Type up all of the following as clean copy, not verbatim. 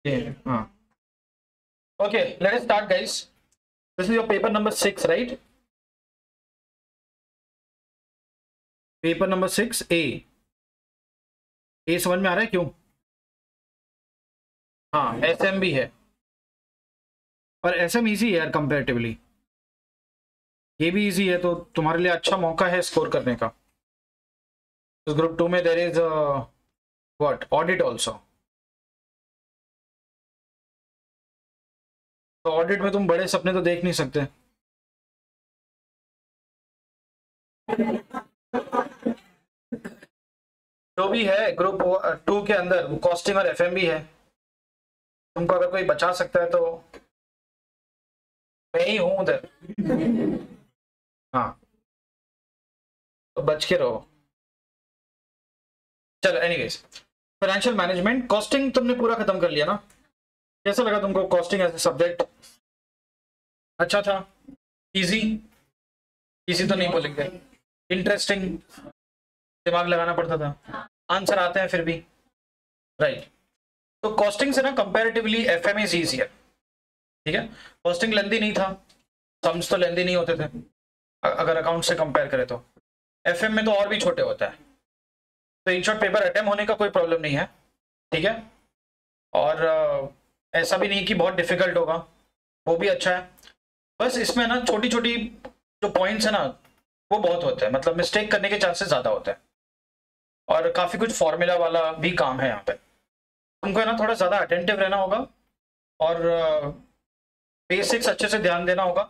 ये हाँ okay let us start guys this is your paper number 6 right paper number 6 ए समझ में आ रहा है क्यों हाँ एसएम भी है पर एसएम इजी है यार कंपैरेटिवली ये भी इजी है तो तुम्हारे लिए अच्छा मौका है स्कोर करने का इस ग्रुप 2 में there is what audit also तो ऑडिट में तुम बड़े सपने तो देख नहीं सकते जो भी है ग्रुप 2 के अंदर वो कॉस्टिंग और एफएम भी है तुमको अगर कोई बचा सकता है तो मैं ही हूं उधर हाँ तो बच के रहो चलो एनीवेज फाइनेंशियल मैनेजमेंट कॉस्टिंग तुमने पूरा खत्म कर लिया ना कैसा लगा तुमको कॉस्टिंग एज ए सब्जेक्ट अच्छा था इजी इजी तो नहीं बोलेंगे इंटरेस्टिंग दिमाग लगाना पड़ता था आंसर आते हैं फिर भी राइट तो कॉस्टिंग से ना कंपैरेटिवली एफएम इज इजियर ठीक है कॉस्टिंग लेंदी नहीं था सम्स तो लेंदी नहीं होते थे अगर अकाउंट से कंपेयर करें तो एफएम में तो और भी छोटे होता है तो इन शॉर्ट पेपर अटेम्प्ट होने का कोई प्रॉब्लम नहीं है ठीक है और ऐसा भी नहीं कि बहुत डिफिकल्ट होगा वो भी अच्छा है बस इसमें ना छोटी छोटी जो पॉइंट्स है ना वो बहुत होते हैं मतलब मिस्टेक करने के चांसेस ज़्यादा होते हैं और काफ़ी कुछ फॉर्मूला वाला भी काम है यहाँ पे तुमको है ना थोड़ा ज़्यादा अटेंटिव रहना होगा और बेसिक्स अच्छे से ध्यान देना होगा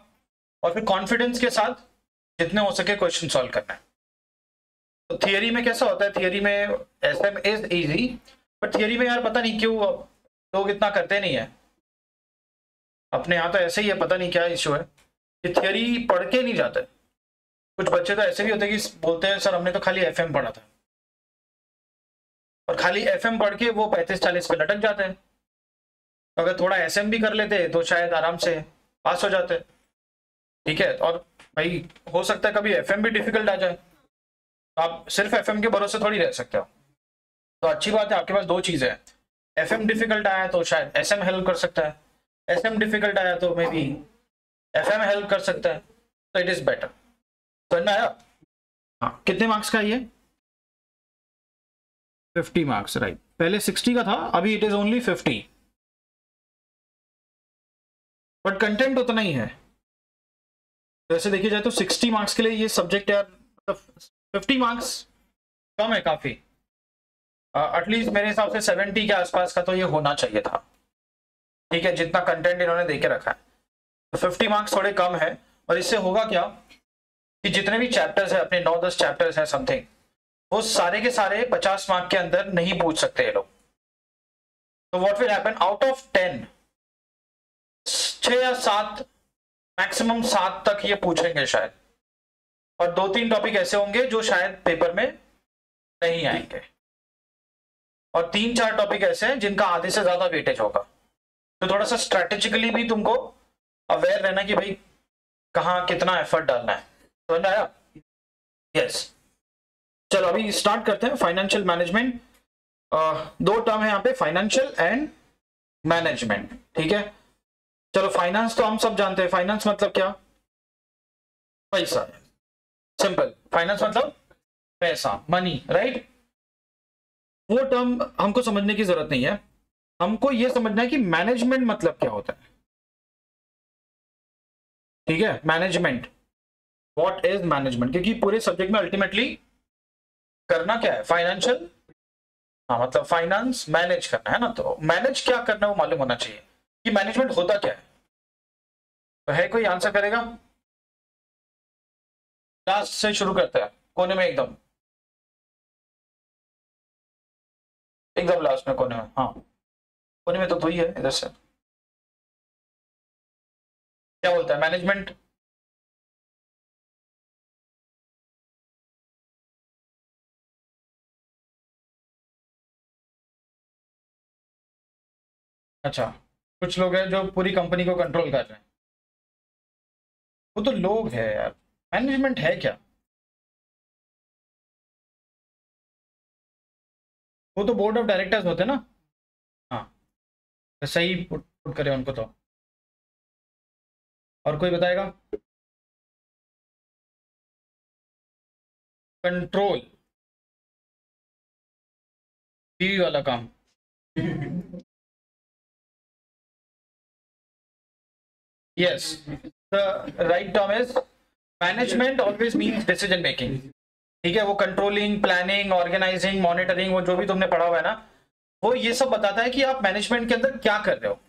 और फिर कॉन्फिडेंस के साथ जितने हो सके क्वेश्चन सॉल्व करना है तो थियरी में कैसा होता है थियरी में SM is easy but theory में यार पता नहीं क्यों लोग इतना करते नहीं है अपने यहाँ तो ऐसे ही है पता नहीं क्या इशू है कि थियरी पढ़ के नहीं जाते कुछ बच्चे तो ऐसे भी होते हैं कि बोलते हैं सर हमने तो खाली एफएम पढ़ा था और खाली एफएम पढ़ के वो 35-40 पे लटक जाते हैं तो अगर थोड़ा एसएम भी कर लेते तो शायद आराम से पास हो जाते ठीक है और भाई हो सकता है कभी एफएम भी डिफिकल्ट आ जाए तो आप सिर्फ एफएम के भरोसे थोड़ी रह सकते हो तो अच्छी बात है आपके पास दो चीज़ें हैं एफएम डिफिकल्ट आया तो शायद एसएम हेल्प कर सकता है एसएम डिफिकल्ट आया तो मे बी एफएम हेल्प कर सकता है तो इट इज बेटर समझ में आया हाँ कितने मार्क्स का ये 50 मार्क्स राइट पहले 60 का था अभी it is only 50 but content उतना ही है वैसे देखिए जाए तो 60 मार्क्स के लिए ये सब्जेक्ट यार मतलब 50 मार्क्स कम है काफी एटलीस्ट मेरे हिसाब से 70 के आसपास का तो ये होना चाहिए था ठीक है जितना कंटेंट इन्होंने देके रखा है तो 50 मार्क्स थोड़े कम है और इससे होगा क्या कि जितने भी चैप्टर्स है अपने 9-10 चैप्टर्स है समथिंग वो सारे के सारे 50 मार्क के अंदर नहीं पूछ सकते ये लोग तो what will happen out of 10 6 या 7 मैक्सिमम 7 तक ये पूछेंगे शायद और 2-3 टॉपिक ऐसे होंगे जो शायद पेपर में नहीं आएंगे और 3-4 टॉपिक ऐसे हैं जिनका आधे से ज्यादा वेटेज होगा तो थोड़ा सा स्ट्रेटेजिकली भी तुमको अवेयर रहना कि भाई कहाँ कितना एफर्ट डालना है समझ में आया यस चलो अभी स्टार्ट करते हैं फाइनेंशियल मैनेजमेंट दो टर्म है यहाँ पे फाइनेंशियल एंड मैनेजमेंट ठीक है चलो फाइनेंस तो हम सब जानते हैं फाइनेंस मतलब क्या पैसा सिंपल फाइनेंस मतलब पैसा मनी राइट वो टर्म हमको समझने की जरूरत नहीं है हमको ये समझना है कि मैनेजमेंट मतलब क्या होता है ठीक है मैनेजमेंट व्हाट इज मैनेजमेंट क्योंकि पूरे सब्जेक्ट में अल्टीमेटली करना क्या है फाइनेंशियल हाँ मतलब फाइनेंस मैनेज करना है ना तो मैनेज क्या करना है वो मालूम होना चाहिए कि मैनेजमेंट होता क्या है तो है कोई आंसर करेगा लास्ट से शुरू करते हैं कोने में एकदम लास्ट में कोने में हाँ कोने में तो ही है इधर से क्या बोलता है मैनेजमेंट अच्छा कुछ लोग हैं जो पूरी कंपनी को कंट्रोल कर रहे हैं वो तो लोग है यार मैनेजमेंट है क्या वो तो बोर्ड ऑफ डायरेक्टर्स होते हैं ना हाँ सही पुट करें उनको तो। और कोई बताएगा? कंट्रोल, टीवी वाला काम। Yes, the right term is management always means decision making. ठीक है, वो कंट्रोलिंग, प्लानिंग, ऑर्गेनाइजिंग, मॉनिटरिंग, वो जो भी तुमने पढ़ा हुआ है ना, वो ये सब बताता है कि आप मैनेजमेंट के अंदर क्या कर रहे हो,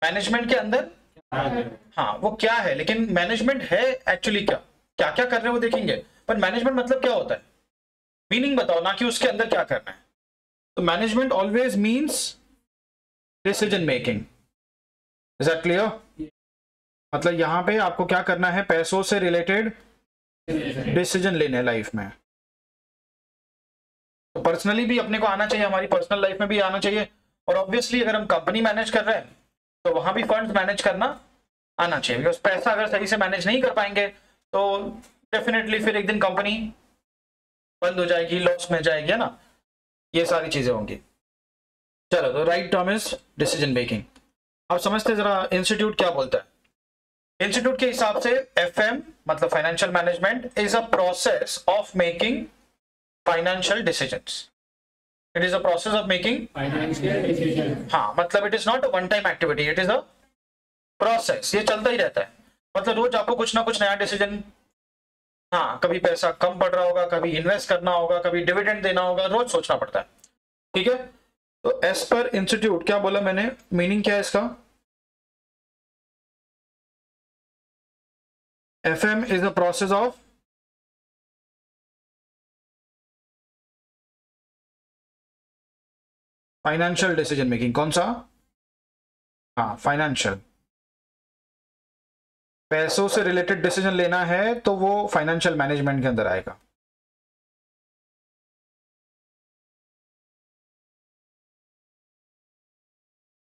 मैनेजमेंट के अंदर हाँ वो क्या है, लेकिन मैनेजमेंट है एक्चुअली क्या, क्या क्या कर रहे हो वो देखेंगे, पर मैनेजमेंट मतलब क्या होता है, मीनिंग बताओ, ना कि उसके अंदर क्या करना है। तो management always means decision making. Is that clear? मतलब यहां पे आपको क्या करना है, पैसों से रिलेटेड डिसीजन लेने लाइफ में। तो पर्सनली भी अपने को आना चाहिए, हमारी पर्सनल लाइफ में भी आना चाहिए, और ऑब्वियसली अगर हम कंपनी मैनेज कर रहे हैं तो वहां भी फंड्स मैनेज करना आना चाहिए, बिकॉज पैसा अगर सही से मैनेज नहीं कर पाएंगे तो डेफिनेटली फिर एक दिन कंपनी बंद हो जाएगी, लॉस में जाएगी, है ना, ये सारी चीजें होंगी। चलो, तो right term is decision making. अब समझते जरा इंस्टीट्यूट क्या बोलता है। इंस्टीट्यूट के हिसाब से एफएम मतलब financial management is a process of making financial decisions. It is a process of making financial decision. हाँ, मतलब it is not a one time activity, it is a process, ये चलता ही रहता है। मतलब रोज आपको कुछ ना कुछ नया डिसीजन, हाँ कभी पैसा कम पड़ रहा होगा, कभी इन्वेस्ट करना होगा, कभी डिविडेंड देना होगा, रोज सोचना पड़ता है। ठीक है, तो एज पर इंस्टीट्यूट क्या बोला मैंने, मीनिंग क्या है इसका, FM is the process of financial decision making. कौन सा? हाँ, फाइनेंशियल, पैसों से रिलेटेड डिसीजन लेना है तो वो फाइनेंशियल मैनेजमेंट के अंदर आएगा।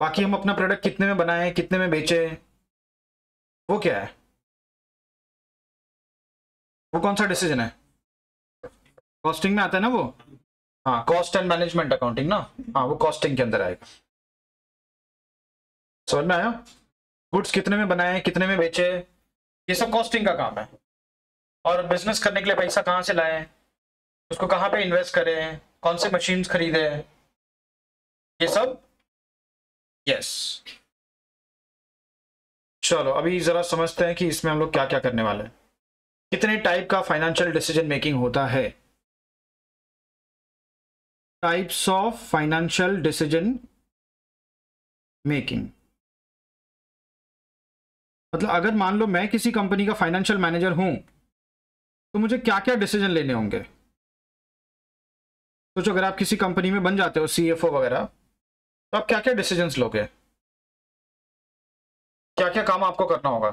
बाकी हम अपना प्रोडक्ट कितने में बनाएं, कितने में बेचे, वो क्या है, वो कौन सा डिसीजन है, कॉस्टिंग में आता है ना वो। हाँ, कॉस्ट एंड मैनेजमेंट अकाउंटिंग ना, हाँ वो कॉस्टिंग के अंदर आएगा। समझ में आया? गुड्स कितने में बनाए, कितने में बेचे, ये सब कॉस्टिंग का काम है। और बिजनेस करने के लिए पैसा कहाँ से लाए, उसको कहाँ पे इन्वेस्ट करें, कौन से मशीन्स खरीदे, ये सब। यस, चलो अभी जरा समझते हैं कि इसमें हम लोग क्या क्या करने वाले हैं। कितने टाइप का फाइनेंशियल डिसीजन मेकिंग होता है, types of financial decision making. मतलब अगर मान लो मैं किसी कंपनी का फाइनेंशियल मैनेजर हूं तो मुझे क्या क्या डिसीजन लेने होंगे। सोचो अगर आप किसी कंपनी में बन जाते हो सीएफओ वगैरह, तो आप क्या क्या डिसीजंस लोगे, क्या क्या काम आपको करना होगा,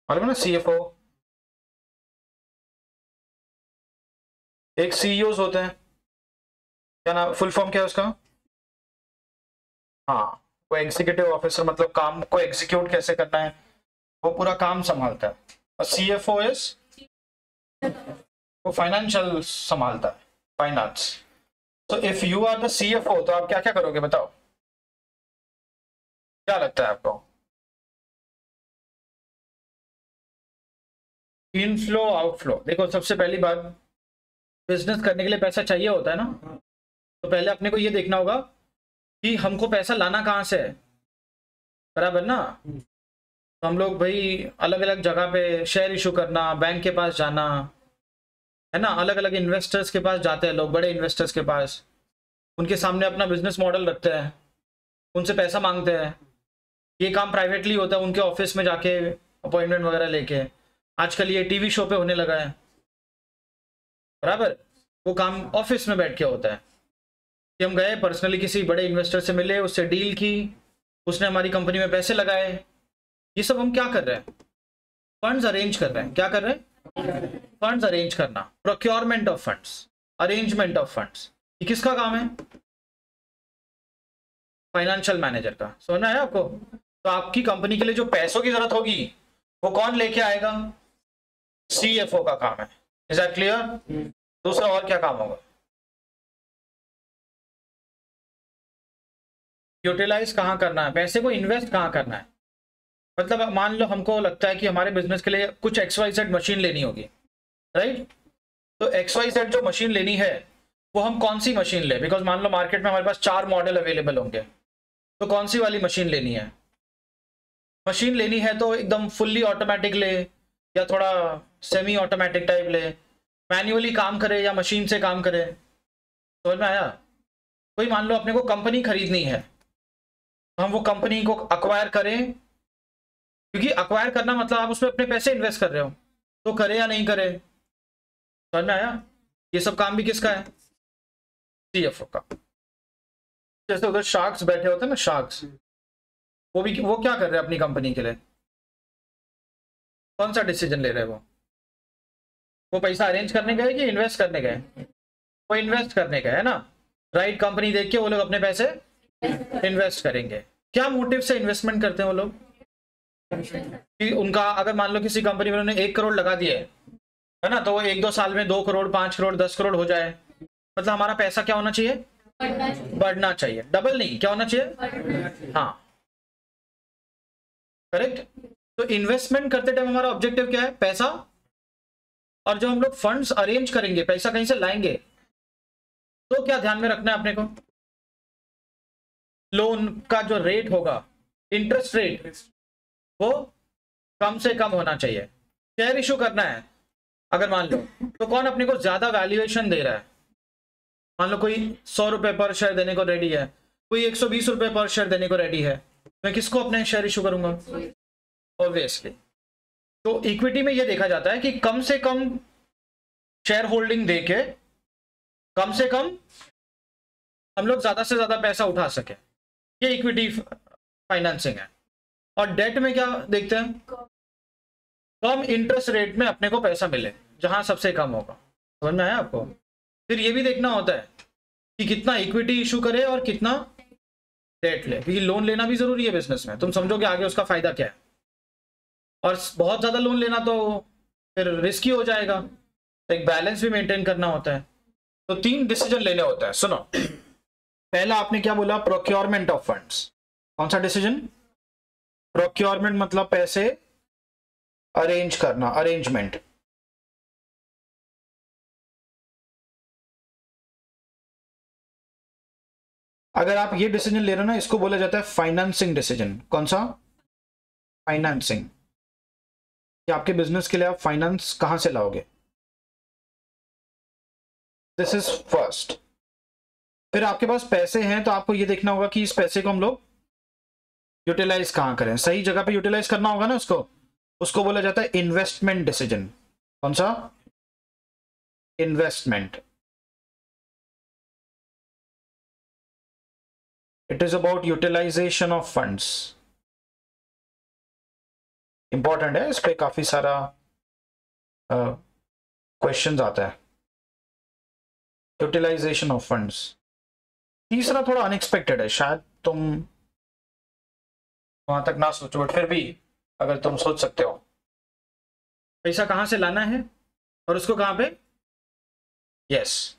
मालूम है ना, सीएफओ, एक सीईओ होते हैं, क्या नाम, फुल फॉर्म क्या है उसका, हाँ वो एग्जीक्यूटिव ऑफिसर, मतलब काम को एग्जीक्यूट कैसे करना है, वो पूरा काम संभालता है। और सीएफओ इज वो फाइनेंशियल संभालता है, फाइनेंस। तो if you are the CFO तो आप क्या क्या करोगे बताओ, क्या लगता है आपको? इनफ्लो आउटफ्लो, देखो सबसे पहली बात, बिजनेस करने के लिए पैसा चाहिए होता है ना, तो पहले अपने को ये देखना होगा कि हमको पैसा लाना कहाँ से है, बराबर ना। तो हम लोग भाई अलग अलग जगह पे शेयर इशू करना, बैंक के पास जाना, है ना, अलग अलग इन्वेस्टर्स के पास जाते हैं लोग, बड़े इन्वेस्टर्स के पास, उनके सामने अपना बिजनेस मॉडल रखते हैं, उनसे पैसा मांगते हैं। ये काम प्राइवेटली होता है, उनके ऑफिस में जाके अपॉइंटमेंट वगैरह लेके। आजकल ये टीवी शो पे होने लगा है, बराबर, वो काम ऑफिस में बैठ के होता है कि हम गए पर्सनली किसी बड़े इन्वेस्टर से मिले, उससे डील की, उसने हमारी कंपनी में पैसे लगाए। ये सब हम क्या कर रहे हैं, फंड्स अरेंज कर रहे हैं। क्या कर रहे हैं? फंड्स अरेंज करना, procurement of funds, arrangement of funds. ये किसका काम है? फाइनेंशियल मैनेजर का। समझना है आपको? तो आपकी कंपनी के लिए जो पैसों की जरूरत होगी वो कौन लेके आएगा? सीएफओ का काम है। Is that clear? दूसरा और क्या काम होगा? यूटिलाइज कहाँ करना है, पैसे को इन्वेस्ट कहाँ करना है। मतलब मान लो हमको लगता है कि हमारे बिजनेस के लिए कुछ XYZ मशीन लेनी होगी, राइट। तो XYZ जो मशीन लेनी है वो हम कौन सी मशीन ले, बिकॉज मान लो मार्केट में हमारे पास 4 मॉडल अवेलेबल होंगे, तो कौन सी वाली मशीन लेनी है। मशीन लेनी है तो एकदम फुल्ली ऑटोमेटिक ले या थोड़ा सेमी ऑटोमेटिक टाइप ले, मैन्युअली काम करे या मशीन से काम करे, समझ में आया। कोई मान लो अपने को कंपनी खरीदनी है, हम वो कंपनी को अक्वायर करें, क्योंकि अक्वायर करना मतलब आप उसमें अपने पैसे इन्वेस्ट कर रहे हो, तो करे या नहीं करे, समझ में आया। ये सब काम भी किसका है, CFO का। जैसे उधर शार्क्स बैठे होते हैं ना, शार्क्स, वो क्या कर रहे हैं अपनी कंपनी के लिए, कौन सा डिसीजन ले रहे हैं वो पैसा अरेंज करने गए कि इन्वेस्ट करने गए, वो इन्वेस्ट करने गए है ना, राइट। कंपनी देख के वो लोग अपने पैसे इन्वेस्ट करेंगे। क्या मोटिव से इन्वेस्टमेंट करते हैं वो लोग, कि उनका अगर मान लो किसी कंपनी में उन्होंने 1 करोड़ लगा दिया है ना, तो वो 1-2 साल में 2 करोड़ 5 करोड़ 10 करोड़ हो जाए, मतलब हमारा पैसा क्या होना चाहिए, बढ़ना चाहिए, डबल नहीं, क्या होना चाहिए, हाँ करेक्ट। तो इन्वेस्टमेंट करते टाइम हमारा ऑब्जेक्टिव क्या है, पैसा। और जो हम लोग फंड्स अरेंज करेंगे, पैसा कहीं से लाएंगे, तो क्या ध्यान में रखना है अपने को, लोन का जो रेट होगा, इंटरेस्ट रेट, वो कम से कम होना चाहिए। शेयर इशू करना है अगर मान लो, तो कौन अपने को ज्यादा वैल्यूएशन दे रहा है। मान लो कोई 100 रुपए पर शेयर देने को रेडी है, कोई 120 रुपए पर शेयर देने को रेडी है, मैं किसको अपने शेयर इशू करूंगा, ऑब्वियसली। तो इक्विटी में यह देखा जाता है कि कम से कम शेयर होल्डिंग देके कम से कम हम लोग ज्यादा से ज्यादा पैसा उठा सके, ये इक्विटी फाइनेंसिंग है। और डेट में क्या देखते हैं, कम इंटरेस्ट रेट में अपने को पैसा मिले, जहां सबसे कम होगा, समझ में आया आपको। फिर ये भी देखना होता है कि कितना इक्विटी इशू करे और कितना डेट ले, क्योंकि लोन लेना भी जरूरी है बिजनेस में, तुम समझोगे आगे उसका फायदा क्या है। और बहुत ज्यादा लोन लेना तो फिर रिस्की हो जाएगा, तो एक बैलेंस भी मेंटेन करना होता है। तो 3 डिसीजन लेने होते हैं, सुनो। पहला आपने क्या बोला, प्रोक्योरमेंट ऑफ फंड्स। कौन सा डिसीजन, प्रोक्योरमेंट मतलब पैसे अरेंज करना, अरेंजमेंट। अगर आप ये डिसीजन ले रहे हो ना, इसको बोला जाता है फाइनेंसिंग डिसीजन। कौन सा, फाइनेंसिंग, कि आपके बिजनेस के लिए आप फाइनेंस कहां से लाओगे, दिस इज फर्स्ट। फिर आपके पास पैसे हैं तो आपको ये देखना होगा कि इस पैसे को हम लोग यूटिलाइज कहां करें, सही जगह पे यूटिलाइज करना होगा ना उसको बोला जाता है इन्वेस्टमेंट डिसीजन। कौन सा, investment. It is about utilisation of funds. Important है, इस पे काफी सारा क्वेश्चंस आता है, यूटिलाइजेशन ऑफ फंड्स। तीसरा थोड़ा अनएक्सपेक्टेड है, शायद तुम वहां तक ना सोचो, बट फिर भी अगर तुम सोच सकते हो, पैसा कहां से लाना है और उसको कहां पे, यस,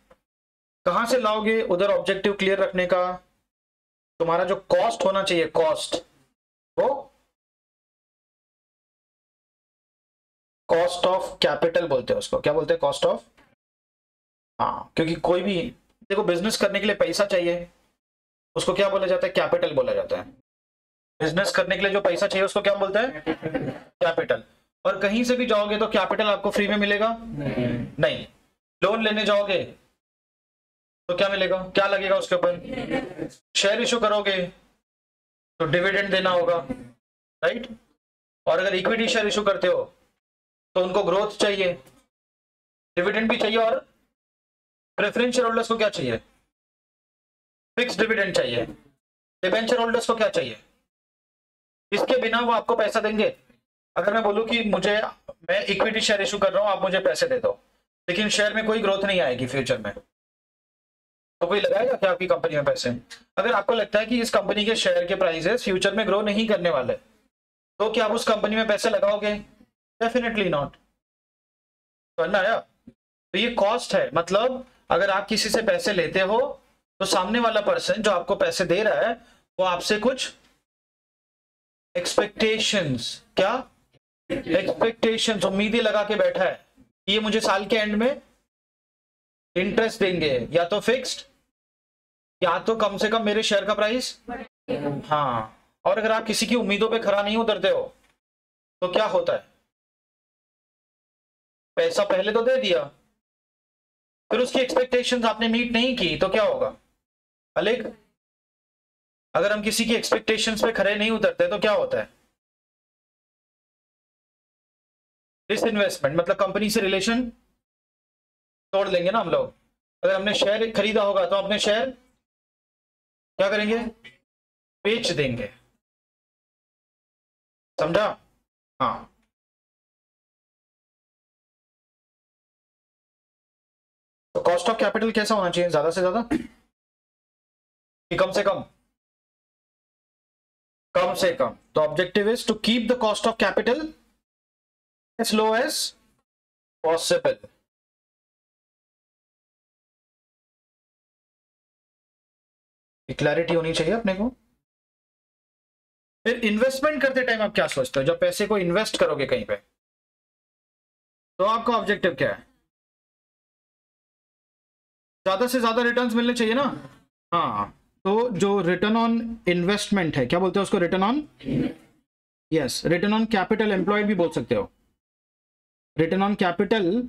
कहां से लाओगे, उधर ऑब्जेक्टिव क्लियर रखने का। तुम्हारा जो कॉस्ट होना चाहिए, कॉस्ट, वो कॉस्ट ऑफ कैपिटल बोलते हैं उसको, क्या बोलते हैं, कॉस्ट ऑफ, हाँ, क्योंकि कोई भी देखो बिजनेस करने के लिए पैसा चाहिए, उसको क्या बोला जाता है, कैपिटल बोला जाता है। बिजनेस करने के लिए जो पैसा चाहिए उसको क्या बोलते हैं, कैपिटल। और कहीं से भी जाओगे तो कैपिटल आपको फ्री में मिलेगा, नहीं। लोन लेने जाओगे तो क्या मिलेगा, क्या लगेगा उसके ऊपर, शेयर इशू करोगे तो डिविडेंड देना होगा, राइट। और अगर इक्विटी शेयर इशू करते हो तो उनको ग्रोथ चाहिए, डिविडेंड भी चाहिए, और प्रेफरेंस शेयर होल्डर्स को क्या चाहिए, फिक्स डिविडेंड चाहिए। डिबेंचर होल्डर्स को क्या चाहिए, इसके बिना वो आपको पैसा देंगे। अगर मैं बोलूं कि मैं इक्विटी शेयर इशू कर रहा हूं, आप मुझे पैसे दे दो, लेकिन शेयर में कोई ग्रोथ नहीं आएगी फ्यूचर में, तो कोई लगाएगा क्या आपकी कंपनी में पैसे। अगर आपको लगता है कि इस कंपनी के शेयर के प्राइसेस फ्यूचर में ग्रो नहीं करने वाले, तो क्या आप उस कंपनी में पैसे लगाओगे, डेफिनेटली नॉट। समझ में आया। तो ये कॉस्ट है, मतलब अगर आप किसी से पैसे लेते हो तो सामने वाला पर्सन जो आपको पैसे दे रहा है वो आपसे कुछ एक्सपेक्टेशंस, क्या एक्सपेक्टेशंस, उम्मीदें लगा के बैठा है, ये मुझे साल के एंड में इंटरेस्ट देंगे, या तो फिक्स्ड या तो कम से कम मेरे शेयर का प्राइस। हाँ, और अगर आप किसी की उम्मीदों पे खरा नहीं उतरते हो तो क्या होता है, पैसा पहले तो दे दिया, फिर उसकी एक्सपेक्टेशंस आपने मीट नहीं की तो क्या होगा अलेख? अगर हम किसी की एक्सपेक्टेशंस पे खरे नहीं उतरते तो क्या होता है, डिसइन्वेस्टमेंट, मतलब कंपनी से रिलेशन तोड़ लेंगे ना हम लोग। अगर हमने शेयर खरीदा होगा तो अपने शेयर क्या करेंगे, बेच देंगे, समझा? हाँ, तो कॉस्ट ऑफ कैपिटल कैसा होना चाहिए, ज्यादा से ज्यादा कि कम से कम? कम से कम। तो objective is to keep the cost of capital as low as possible. Clarity होनी चाहिए अपने को। फिर इन्वेस्टमेंट करते टाइम आप क्या सोचते हो, जब पैसे को इन्वेस्ट करोगे कहीं पे तो आपका ऑब्जेक्टिव क्या है, ज्यादा से ज्यादा रिटर्न्स मिलने चाहिए ना? हाँ, तो जो रिटर्न ऑन इन्वेस्टमेंट है, क्या बोलते हैं उसको, return on, yes, return on capital employed भी बोल सकते हो, रिटर्न ऑन कैपिटल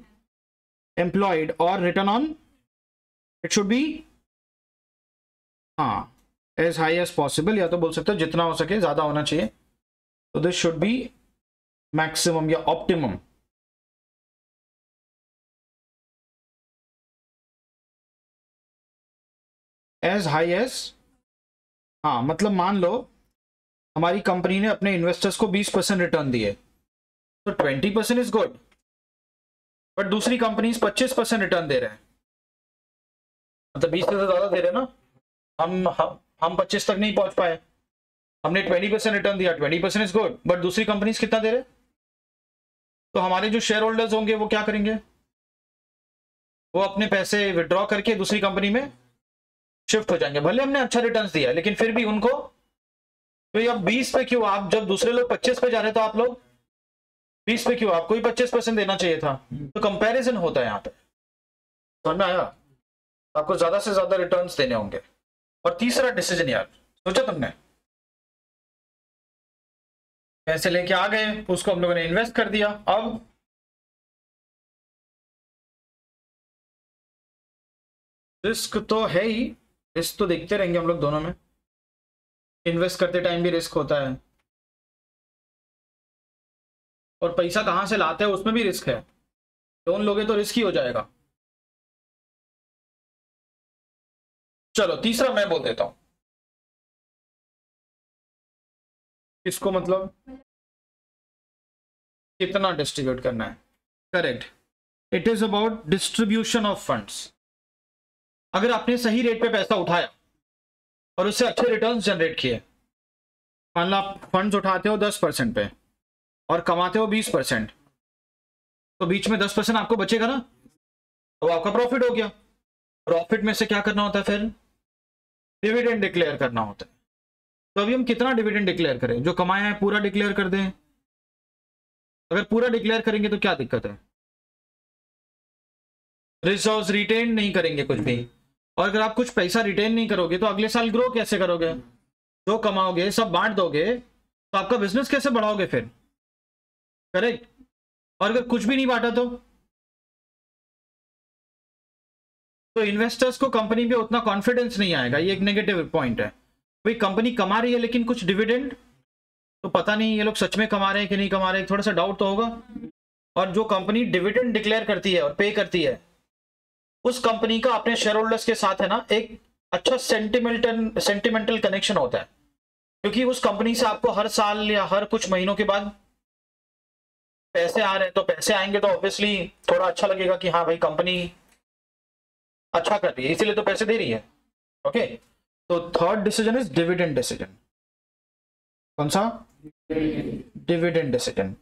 एम्प्लॉयड, और return on, it should be, हाँ, एज हाई एज पॉसिबल, या तो बोल सकते हो जितना हो सके ज्यादा होना चाहिए, तो दिस शुड बी मैक्सिमम या ऑप्टिमम। एज हाई एज, हाँ, मतलब मान लो हमारी कंपनी ने अपने इन्वेस्टर्स को 20% रिटर्न दिए, तो 20% इज गुड, बट दूसरी कंपनीज 25% रिटर्न दे रहे हैं, मतलब 20 से ज्यादा दे रहे हैं ना, हम 25 तक नहीं पहुंच पाए, हमने 20% रिटर्न दिया, 20% इज गुड, बट दूसरी कंपनीज कितना दे रहे, तो हमारे जो शेयर होल्डर्स होंगे वो क्या करेंगे, वो अपने पैसे विड्रॉ करके दूसरी कंपनी में शिफ्ट हो जाएंगे, भले हमने अच्छा रिटर्न दिया लेकिन फिर भी उनको, तो ये अब 20 पे क्यों, आप जब दूसरे लोग 25 पे जा रहे तो आप लोग 20 पे क्यों, आपको ही 25% देना चाहिए था, तो कंपैरिजन होता है यहाँ पे, समझ में आया? आपको ज्यादा से ज्यादा रिटर्न्स देने होंगे। और तीसरा डिसीजन यार, सोचा तुमने, पैसे लेके आ गए, उसको हम लोगों ने इन्वेस्ट कर दिया, अब रिस्क तो है ही, रिस्क तो देखते रहेंगे हम लोग दोनों में, इन्वेस्ट करते टाइम भी रिस्क होता है, और पैसा कहां से लाते हैं उसमें भी रिस्क है, लोन लोगे तो रिस्क ही हो जाएगा। चलो तीसरा मैं बोल देता हूं, इसको मतलब कितना डिस्ट्रीब्यूट करना है, correct, it is about distribution of funds. अगर आपने सही रेट पे पैसा उठाया और उससे अच्छे रिटर्न्स जनरेट किए, मान लो आप फंड्स उठाते हो 10% पे और कमाते हो 20%, तो बीच में 10% आपको बचेगा ना, तो आपका प्रॉफिट हो गया। प्रॉफिट में से क्या करना होता है, फिर डिविडेंड डिक्लेयर करना होता है। तो अभी हम कितना डिविडेंड डिक्लेयर करें, जो कमाया है पूरा डिक्लेयर कर दें? अगर पूरा डिक्लेयर करेंगे तो क्या दिक्कत है, रिसोर्स रिटेन नहीं करेंगे कुछ भी, और अगर आप कुछ पैसा रिटेन नहीं करोगे तो अगले साल ग्रो कैसे करोगे, जो कमाओगे सब बांट दोगे तो आपका बिजनेस कैसे बढ़ाओगे फिर, करेक्ट? और अगर कुछ भी नहीं बांटा तो इन्वेस्टर्स को कंपनी पे उतना कॉन्फिडेंस नहीं आएगा, ये एक नेगेटिव पॉइंट है। भाई कंपनी कमा रही है लेकिन कुछ डिविडेंड तो पता नहीं ये लोग सच में कमा रहे हैं कि नहीं कमा रहे हैं, थोड़ा सा डाउट तो होगा। और जो कंपनी डिविडेंड डिक्लेयर करती है और पे करती है, उस कंपनी का अपने शेयर होल्डर्स के साथ है ना एक अच्छा सेंटिमेंटल कनेक्शन होता है, क्योंकि उस कंपनी से आपको हर साल या हर कुछ महीनों के बाद पैसे आ रहे हैं, तो पैसे आएंगे तो ऑब्वियसली थोड़ा अच्छा लगेगा कि हाँ भाई कंपनी अच्छा कर रही है, इसीलिए तो पैसे दे रही है। ओके, तो third decision is dividend decision. कौन सा? Dividend decision.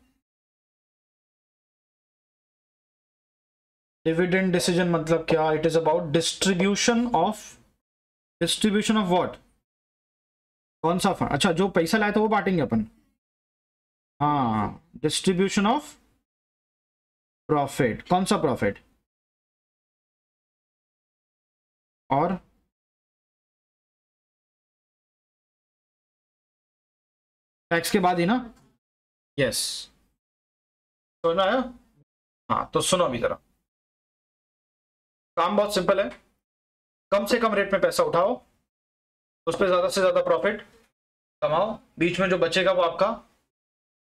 डिविडेंड डिसीजन मतलब क्या, it is about distribution of what, कौन सा फंड? अच्छा, जो पैसा लाया था वो बांटेंगे अपन। हाँ, डिस्ट्रीब्यूशन ऑफ प्रॉफिट। कौन सा प्रॉफिट? और टैक्स के बाद ही ना? यस, समझ में आया? हाँ, तो सुनो अभी जरा, काम बहुत सिंपल है। कम से कम रेट में पैसा उठाओ, उस पर ज्यादा से ज्यादा प्रॉफिट कमाओ, बीच में जो बचेगा वो आपका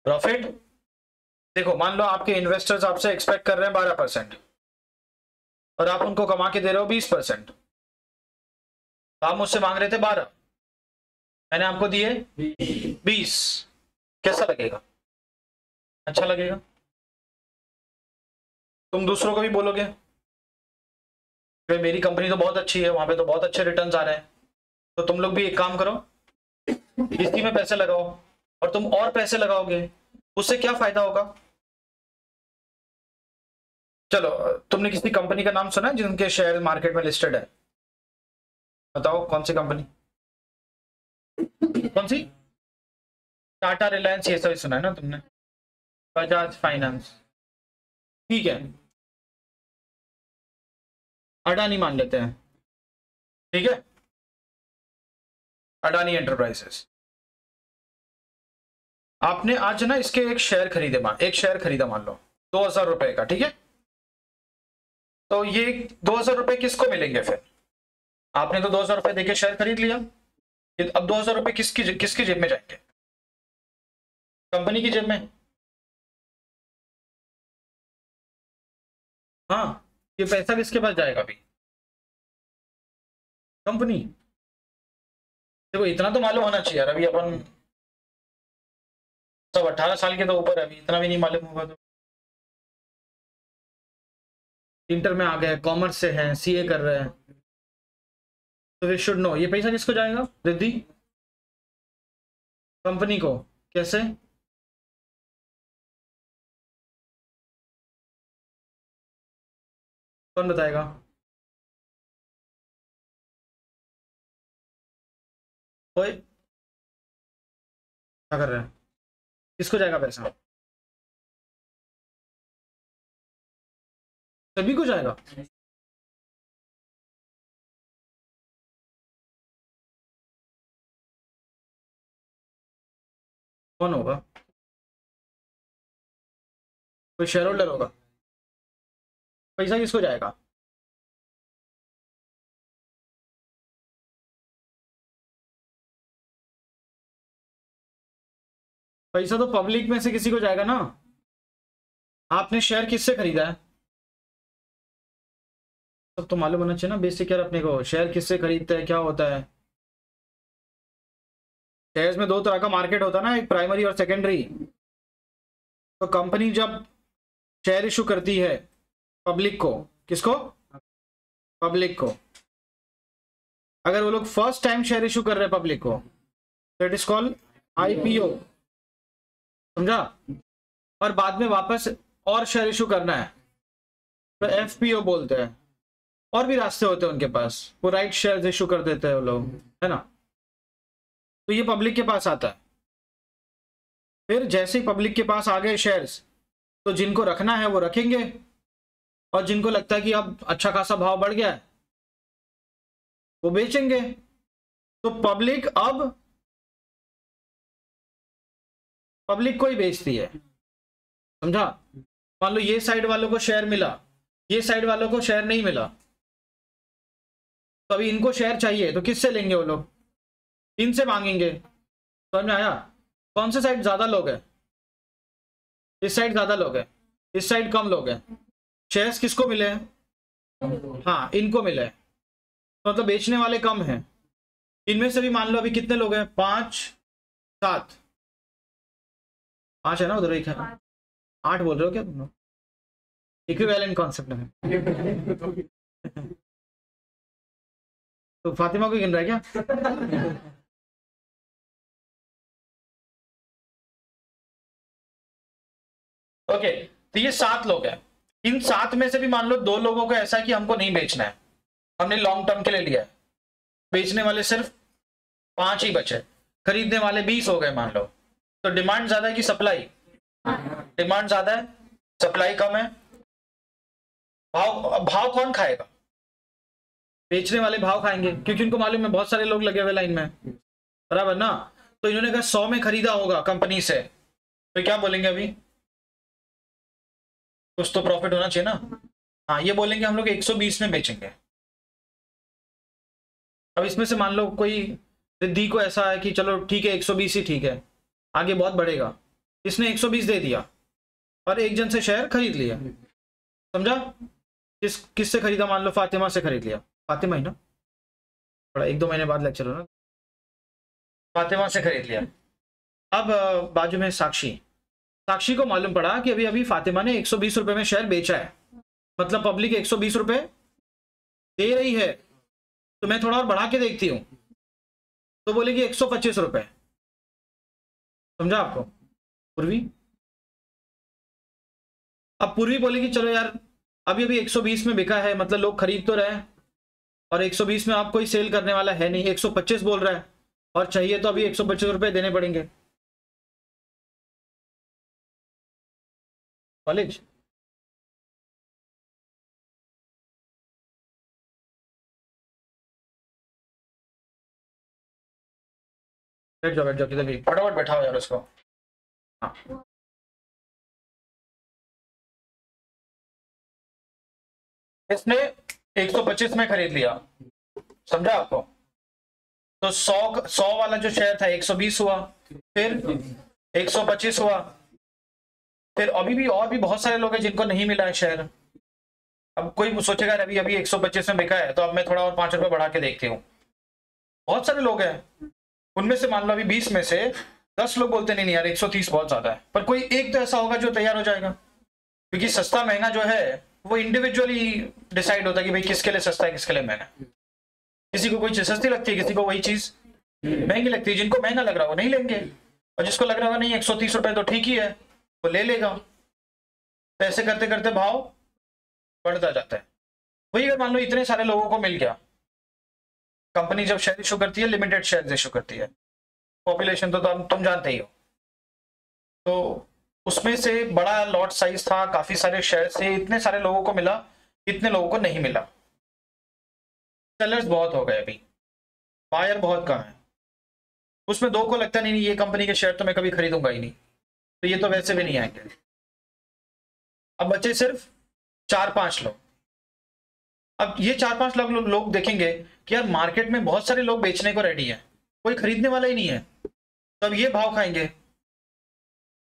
प्रॉफिट। देखो, मान लो आपके इन्वेस्टर्स आपसे एक्सपेक्ट कर रहे हैं 12% और आप उनको कमा के दे रहे हो 20%। आप मुझसे मांग रहे थे 12, मैंने आपको दिए 20। कैसा लगेगा? अच्छा लगेगा? तुम दूसरों को भी बोलोगे मेरी कंपनी तो बहुत अच्छी है, वहां पे तो बहुत अच्छे रिटर्न्स आ रहे हैं, तो तुम लोग भी एक काम करो, इसी में पैसे लगाओ। और तुम और पैसे लगाओगे, उससे क्या फायदा होगा? चलो, तुमने किसी कंपनी का नाम सुना है जिनके शेयर मार्केट में लिस्टेड है? बताओ कौन सी कंपनी? कौन सी? टाटा, रिलायंस, ये सभी सुना है ना तुमने? बजाज फाइनेंस, ठीक है। अडानी मान लेते हैं, ठीक है, अडानी एंटरप्राइजेस। आपने आज ना इसके एक शेयर खरीदे, एक शेयर खरीदा मान लो 2000 रुपए का, ठीक है। तो ये 2000 रुपए किसको मिलेंगे फिर? आपने तो 2000 रुपए देके शेयर खरीद लिया, अब 2000 रुपए किसकी जेब में जाएंगे? कंपनी की जेब में। हाँ, ये पैसा किसके पास जाएगा अभी? कंपनी। देखो, इतना तो मालूम होना चाहिए यार, अभी अपन सब 18 साल के तो ऊपर, अभी इतना भी नहीं मालूम होगा तो। इंटर में आ गए, कॉमर्स से हैं, सीए कर रहे हैं, तो वी शुड नो ये पैसा किसको जाएगा? रिद्धि, कंपनी को। कैसे? कौन बताएगा? कोई क्या कर रहे हैं? किसको जाएगा पैसा? सभी को जाएगा। कौन होगा? कोई शेयर होल्डर होगा। पैसा किसको जाएगा? पैसा तो पब्लिक में से किसी को जाएगा ना। आपने शेयर किससे खरीदा है? सब तो मालूम होना चाहिए ना बेसिक यार अपने को, शेयर किससे खरीदते हैं, क्या होता है। शेयर्स में दो तरह का मार्केट होता है ना, एक प्राइमरी और सेकेंडरी। तो कंपनी जब शेयर इशू करती है पब्लिक को, किसको? पब्लिक को। अगर वो लोग फर्स्ट टाइम शेयर इशू कर रहे हैं पब्लिक को, तो इट इज कॉल्ड आईपीओ, समझा? और बाद में वापस और शेयर इशू करना है तो एफपीओ बोलते हैं। और भी रास्ते होते हैं उनके पास, वो राइट शेयर इशू कर देते हैं वो लोग, है ना। तो ये पब्लिक के पास आता है। फिर जैसे ही पब्लिक के पास आ गए शेयर्स, तो जिनको रखना है वो रखेंगे, और जिनको लगता है कि अब अच्छा खासा भाव बढ़ गया है वो बेचेंगे। तो पब्लिक अब पब्लिक को ही बेचती है, समझा? मान लो ये साइड वालों को शेयर मिला, ये साइड वालों को शेयर नहीं मिला, तो अभी इनको शेयर चाहिए तो किससे लेंगे वो लोग? इनसे मांगेंगे। समझ में आया? कौन से साइड ज्यादा लोग हैं? इस साइड ज्यादा लोग हैं, इस साइड कम लोग हैं। शेयर्स किसको मिले हैं? हाँ, इनको मिले, तो मतलब बेचने वाले कम हैं। इनमें से भी मान लो अभी कितने लोग हैं? 5 7 5 है ना, उधर एक है। 8 बोल रहे हो क्या तुम लोग? इक्विवेलेंट कॉन्सेप्ट है। तो फातिमा को गिन रहा है क्या? ओके, तो ये 7 लोग हैं। इन 7 में से भी मान लो 2 लोगों को ऐसा है कि हमको नहीं बेचना है, हमने लॉन्ग टर्म के लिए लिया है, बेचने वाले सिर्फ 5 ही बचे। खरीदने वाले 20 हो गए मान लो, तो डिमांड ज्यादा है कि सप्लाई? डिमांड ज्यादा है, सप्लाई कम है। भाव कौन खाएगा? बेचने वाले भाव खाएंगे, क्योंकि उनको मालूम है बहुत सारे लोग लगे हुए लाइन में, बराबर ना। तो इन्होंने कहा 100 में खरीदा होगा कंपनी से, तो क्या बोलेंगे अभी? कुछ तो प्रॉफिट होना चाहिए ना। हाँ, ये बोलेंगे हम लोग 120 में बेचेंगे। अब इसमें से मान लो कोई रिद्धि को ऐसा है कि चलो ठीक है 120 ही ठीक है, आगे बहुत बढ़ेगा, इसने 120 दे दिया और एक जन से शेयर खरीद लिया, समझा? किससे खरीदा? मान लो फातिमा से खरीद लिया, फातिमा ही ना, थोड़ा 1-2 महीने बाद लेक्चर हो ना। फातिमा से खरीद लिया। अब बाजू में साक्षी को मालूम पड़ा कि अभी अभी फातिमा ने 120 रुपए में शेयर बेचा है, मतलब पब्लिक 120 रुपए दे रही है, तो मैं थोड़ा और बढ़ा के देखती हूँ, तो बोलेगी 125 रुपए। समझा आपको? पूर्वी, अब पूर्वी बोलेगी चलो यार अभी अभी 120 में बिका है, मतलब लोग खरीद तो रहे हैं, और 120 में आप कोई सेल करने वाला है नहीं, 125 बोल रहा है और चाहिए तो अभी 125 रुपए देने पड़ेंगे। कॉलेज बैठ जाओ किधर भी, फटाफट बैठाओ यार उसको। हाँ, इसने 125 में खरीद लिया, समझा आपको? तो 100 वाला जो शेयर था 120 हुआ, फिर 125 हुआ, फिर अभी भी और भी बहुत सारे लोग हैं जिनको नहीं मिला है शेयर। अब कोई सोचेगा अभी अभी 125 में बिका है तो अब मैं थोड़ा और 5 रुपए बढ़ा के देखती हूँ। बहुत सारे लोग हैं, उनमें से मान लो अभी 20 में से 10 लोग बोलते नहीं यार 130 बहुत ज्यादा है, पर कोई एक तो ऐसा होगा जो तैयार हो जाएगा, क्योंकि सस्ता महंगा जो है वो इंडिविजुअली डिसाइड होता है कि भाई किसके लिए सस्ता है किसके लिए महंगा। किसी को कोई चीज सस्ती लगती है, किसी को वही चीज महंगी लगती है। जिनको महंगा लग रहा है वो नहीं लेंगे, और जिसको लग रहा होगा नहीं 130 रुपए तो ठीक ही है वो ले लेगा। तो ऐसे करते करते भाव बढ़ता जाता है। वही अगर मान लो इतने सारे लोगों को मिल गया, कंपनी जब शेयर इशू करती है लिमिटेड शेयर इशू करती है, पॉपुलेशन तो तुम जानते ही हो, तो उसमें से बड़ा लॉट साइज था, काफी सारे शेयर थे, इतने सारे लोगों को मिला, इतने लोगों को नहीं मिला। सेलर्स बहुत हो गए, अभी बायर बहुत कम है। उसमें दो को लगता नहीं ये कंपनी के शेयर तो मैं कभी खरीदूंगा ही नहीं, तो ये तो वैसे भी नहीं आएंगे। अब बचे सिर्फ 4-5 लोग। अब ये 4-5 लोग देखेंगे कि यार मार्केट में बहुत सारे लोग बेचने को रेडी हैं, कोई खरीदने वाला ही नहीं है, तो अब ये भाव खाएंगे।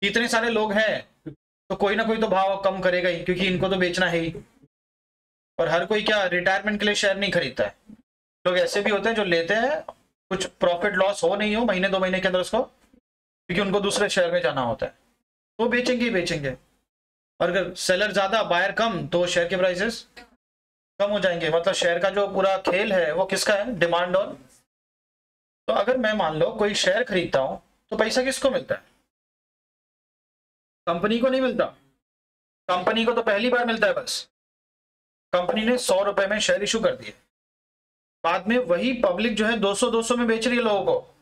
इतने सारे लोग हैं तो कोई ना कोई तो भाव कम करेगा ही, क्योंकि इनको तो बेचना है ही। और हर कोई क्या रिटायरमेंट के लिए शेयर नहीं खरीदता है, लोग ऐसे भी होते हैं जो लेते हैं, कुछ प्रॉफिट लॉस हो नहीं हो महीने 2 महीने के अंदर उसको, क्योंकि उनको दूसरे शेयर में जाना होता है, तो बेचेंगे ही बेचेंगे। और अगर सेलर ज्यादा बायर कम तो शेयर के प्राइसेस कम हो जाएंगे। मतलब शेयर का जो पूरा खेल है वो किसका है? डिमांड और। तो अगर मैं मान लो कोई शेयर खरीदता हूं तो पैसा किसको मिलता है? कंपनी को नहीं मिलता। कंपनी को तो पहली बार मिलता है बस, कंपनी ने 100 रुपए में शेयर इशू कर दिए, बाद में वही पब्लिक जो है 200-200 में बेच रही है लोगों को,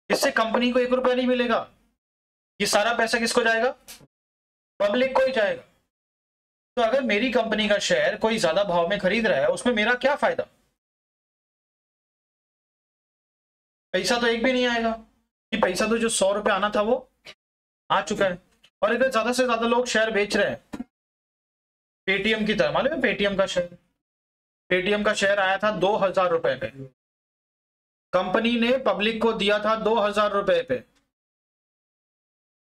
इससे कंपनी को 1 रुपया नहीं मिलेगा। ये सारा पैसा किसको जाएगा? पब्लिक को ही जाएगा। तो अगर मेरी कंपनी का शेयर कोई ज्यादा भाव में खरीद रहा है उसमें मेरा क्या फायदा? पैसा तो एक भी नहीं आएगा, कि पैसा तो जो 100 रुपए आना था वो आ चुका है। और अगर ज्यादा से ज्यादा लोग शेयर बेच रहे हैं पेटीएम की तरह, मालूम है पेटीएम का शेयर आया था 2000 रुपए पे, कंपनी ने पब्लिक को दिया था 2000 रुपए पे,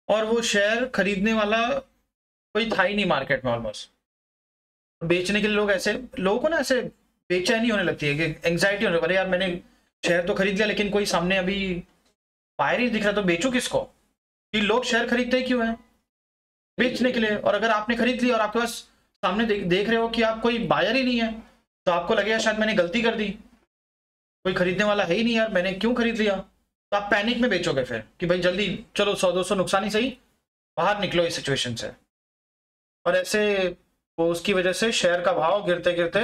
और वो शेयर खरीदने वाला कोई था ही नहीं मार्केट में ऑलमोस्ट। बेचने के लिए लोग ऐसे, लोगों को ना ऐसे बेचैनी होने लगती है कि एंग्जाइटी होने लगती है, यार मैंने शेयर तो खरीद लिया लेकिन कोई सामने अभी बायर ही दिख रहा, तो बेचू किसको? कि लोग शेयर खरीदते ही क्यों है? बेचने के लिए। और अगर आपने खरीद लिया और आपके पास सामने देख रहे हो कि आप कोई बायर ही नहीं है, तो आपको लगेगा शायद मैंने गलती कर दी, कोई खरीदने वाला है ही नहीं यार, मैंने क्यों खरीद लिया। तो आप पैनिक में बेचोगे फिर कि भाई जल्दी चलो 100-200 नुकसान ही सही, बाहर निकलो इस सिचुएशन से। और ऐसे वो उसकी वजह से शेयर का भाव गिरते गिरते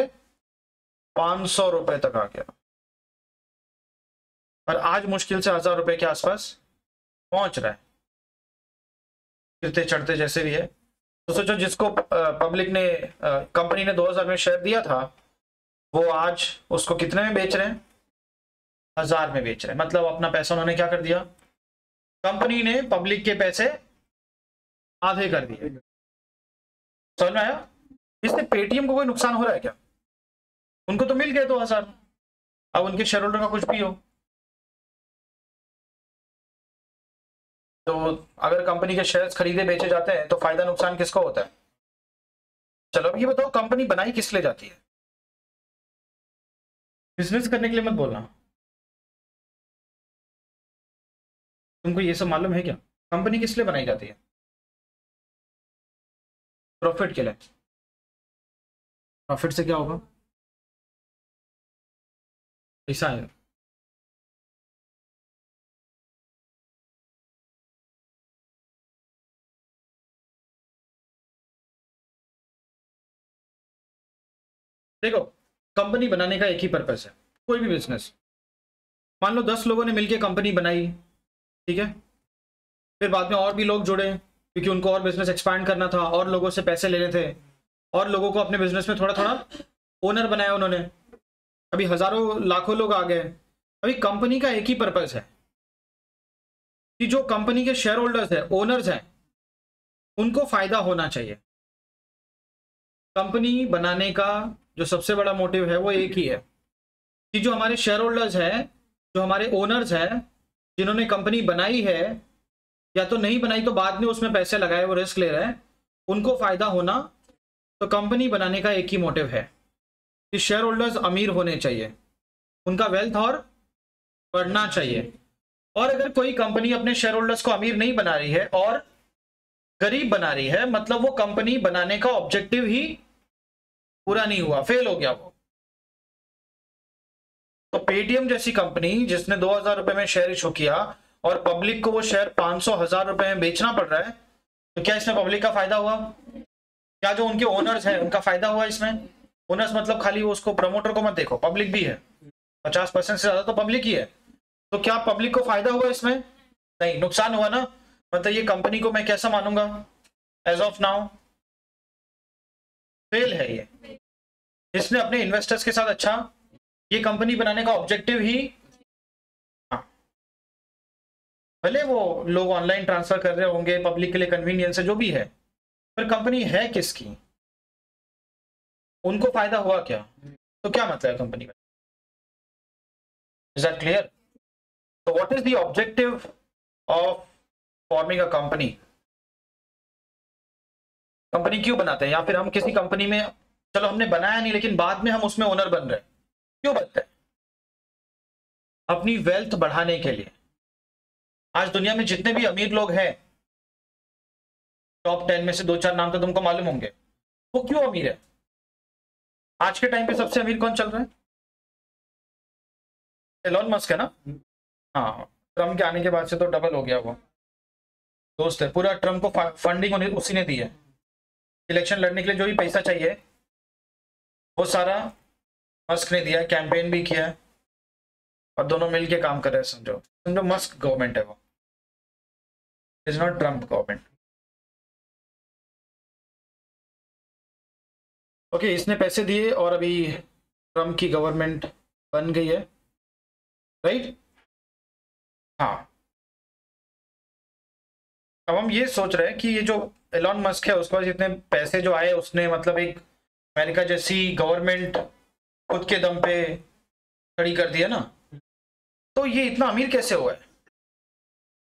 500 रुपए तक आ गया। और आज मुश्किल से 1000 रुपए के आसपास पहुंच रहा है, गिरते चढ़ते जैसे भी है। तो सोचो जिसको पब्लिक ने कंपनी ने 2000 में शेयर दिया था, वो आज उसको कितने में बेच रहे हैं? 1000 में बेच रहे हैं। मतलब अपना पैसा उन्होंने क्या कर दिया? कंपनी ने पब्लिक के पैसे आधे कर दिए। समझ में आया? इससे पेटीएम को कोई नुकसान हो रहा है क्या? उनको तो मिल गए 2000, अब उनके शेयर होल्डर का कुछ भी हो तो अगर कंपनी के शेयर्स खरीदे बेचे जाते हैं तो फायदा नुकसान किसका होता है? चलो अब ये बताओ, कंपनी बनाई किस लिए जाती है? बिजनेस करने के लिए मत बोलना। तुमको ये सब मालूम है क्या? कंपनी किस लिए बनाई जाती है? प्रॉफिट के लिए। प्रॉफिट से क्या होगा? पैसा है। देखो, कंपनी बनाने का एक ही पर्पस है, कोई भी बिजनेस। मान लो 10 लोगों ने मिलकर कंपनी बनाई, ठीक है, फिर बाद में और भी लोग जुड़े क्योंकि उनको और बिजनेस एक्सपांड करना था, और लोगों से पैसे लेने थे, और लोगों को अपने बिजनेस में थोड़ा थोड़ा ओनर बनाया उन्होंने। अभी हजारों लाखों लोग आ गए। अभी कंपनी का एक ही पर्पस है कि जो कंपनी के शेयर होल्डर्स हैं, ओनर्स हैं, उनको फायदा होना चाहिए। कंपनी बनाने का जो सबसे बड़ा मोटिव है वो एक ही है कि जो हमारे शेयर होल्डर्स हैं, जो हमारे ओनर्स हैं, जिन्होंने कंपनी बनाई है या तो नहीं बनाई तो बाद में उसमें पैसे लगाए, वो रिस्क ले रहे हैं, उनको फायदा होना। तो कंपनी बनाने का एक ही मोटिव है कि शेयर होल्डर्स अमीर होने चाहिए, उनका वेल्थ और बढ़ना चाहिए। और अगर कोई कंपनी अपने शेयर होल्डर्स को अमीर नहीं बना रही है और गरीब बना रही है, मतलब वो कंपनी बनाने का ऑब्जेक्टिव ही पूरा नहीं हुआ, फेल हो गया वो। तो पेटीएम जैसी कंपनी जिसने 2000 रुपए में शेयर इशू किया और पब्लिक को वो शेयर 500-1000 रुपए में बेचना पड़ रहा है, तो क्या इसमें पब्लिक का फायदा हुआ? क्या जो उनके ओनर्स हैं उनका फायदा हुआ इसमें? ओनर्स मतलब खाली वो उसको प्रमोटर को मत देखो, पब्लिक भी है, 50% से ज्यादा तो पब्लिक ही है। तो क्या पब्लिक को फायदा हुआ इसमें? नहीं, नुकसान हुआ ना। मतलब ये कंपनी को मैं कैसा मानूंगा? एज ऑफ नाउ फेल है ये। इसने अपने इन्वेस्टर्स के साथ अच्छा, ये कंपनी बनाने का ऑब्जेक्टिव ही, हाँ, भले वो लोग ऑनलाइन ट्रांसफर कर रहे होंगे, पब्लिक के लिए कन्वीनियंस है, जो भी है, पर कंपनी है किसकी? उनको फायदा हुआ क्या? तो क्या मतलब है कंपनी का? Is that clear? तो what is the objective of forming a company? Company क्यों बनाते हैं? या फिर हम किसी कंपनी में, चलो हमने बनाया नहीं लेकिन बाद में हम उसमें ओनर बन रहे हैं, क्यों बनते हैं? अपनी वेल्थ बढ़ाने के लिए। आज दुनिया में जितने भी अमीर लोग हैं, टॉप 10 में से 2-4 नाम तो तुमको मालूम होंगे, वो क्यों अमीर है? आज के टाइम पे सबसे अमीर कौन चल रहा है? एलोन मस्क है ना। हाँ, ट्रम्प के आने के बाद से तो डबल हो गया वो। दोस्त है, पूरा ट्रम्प को फंडिंग उसी ने दी है। इलेक्शन लड़ने के लिए जो भी पैसा चाहिए वो सारा मस्क ने दिया है, कैंपेन भी किया है, और दोनों मिलके काम कर रहे हैं। समझो समझो मस्क गवर्नमेंट है वो, is not Trump government. Okay, इसने पैसे दिए और अभी ट्रम्प की गवर्नमेंट बन गई है, राइट? हाँ, अब हम ये सोच रहे हैं कि ये जो एलॉन मस्क है उसके पास इतने पैसे जो आए, उसने मतलब एक अमेरिका जैसी गवर्नमेंट खुद के दम पे खड़ी कर दिया ना, तो ये इतना अमीर कैसे हुआ है?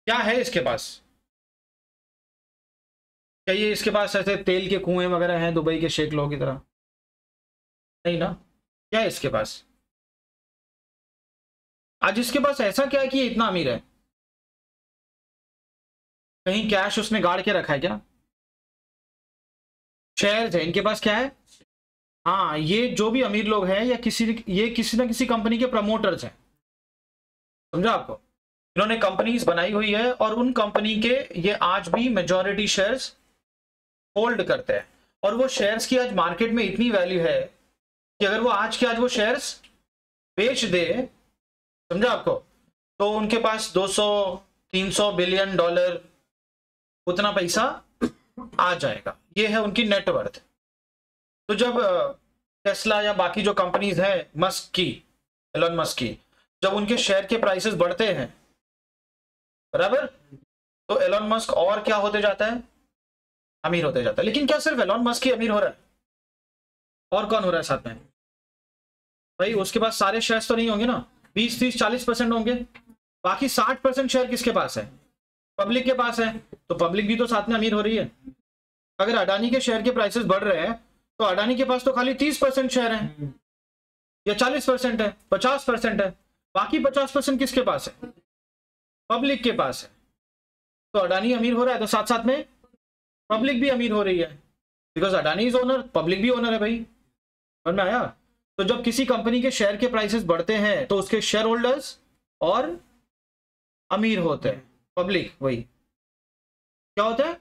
क्या है इसके पास? क्या ये इसके पास ऐसे तेल के कुएं वगैरह हैं दुबई के शेख लोगों की तरह? नहीं ना। क्या है इसके पास? आज इसके पास ऐसा क्या है कि ये इतना अमीर है? कहीं कैश उसने गाड़ के रखा है क्या? शेयर्स है इनके पास, क्या है? हाँ, ये जो भी अमीर लोग हैं या ये किसी ना किसी कंपनी के प्रमोटर्स हैं। समझा आपको? इन्होंने कंपनीज बनाई हुई है और उन कंपनी के ये आज भी मेजॉरिटी शेयर्स होल्ड करते हैं, और वो शेयर्स की आज मार्केट में इतनी वैल्यू है कि अगर वो आज के आज वो शेयर्स बेच दे, समझा आपको, तो उनके पास 200-300 बिलियन डॉलर उतना पैसा आ जाएगा। ये है उनकी नेटवर्थ। तो जब टेस्ला या बाकी जो कंपनीज है मस्क की, एलन मस्क की, जब उनके शेयर के प्राइसेस बढ़ते हैं, बराबर, तो एलन मस्क और क्या होते जाता है, अमीर होते जाता है। लेकिन क्या सिर्फ एलन मस्क ही अमीर हो रहा है? और कौन हो रहा है साथ में? भाई उसके पास सारे शेयर्स तो नहीं होंगे ना, 20-30-40% होंगे। बाकी 60% शेयर किसके पास है? पब्लिक के पास है। तो पब्लिक भी तो साथ में अमीर हो रही है। अगर अडानी के शेयर के प्राइसेस बढ़ रहे हैं तो अडानी के पास तो खाली 30% शेयर है या 40% है, 50% है। बाकी 50% किसके पास है? पब्लिक के पास है। तो अडानी अमीर हो रहा है तो साथ साथ में पब्लिक भी अमीर हो रही है, because Adani is owner, public भी ओनर है भाई। समझ में आया? तो जब किसी कंपनी के शेयर के प्राइसेस बढ़ते हैं तो उसके शेयर होल्डर्स और अमीर होते हैं, पब्लिक, वही क्या होता है।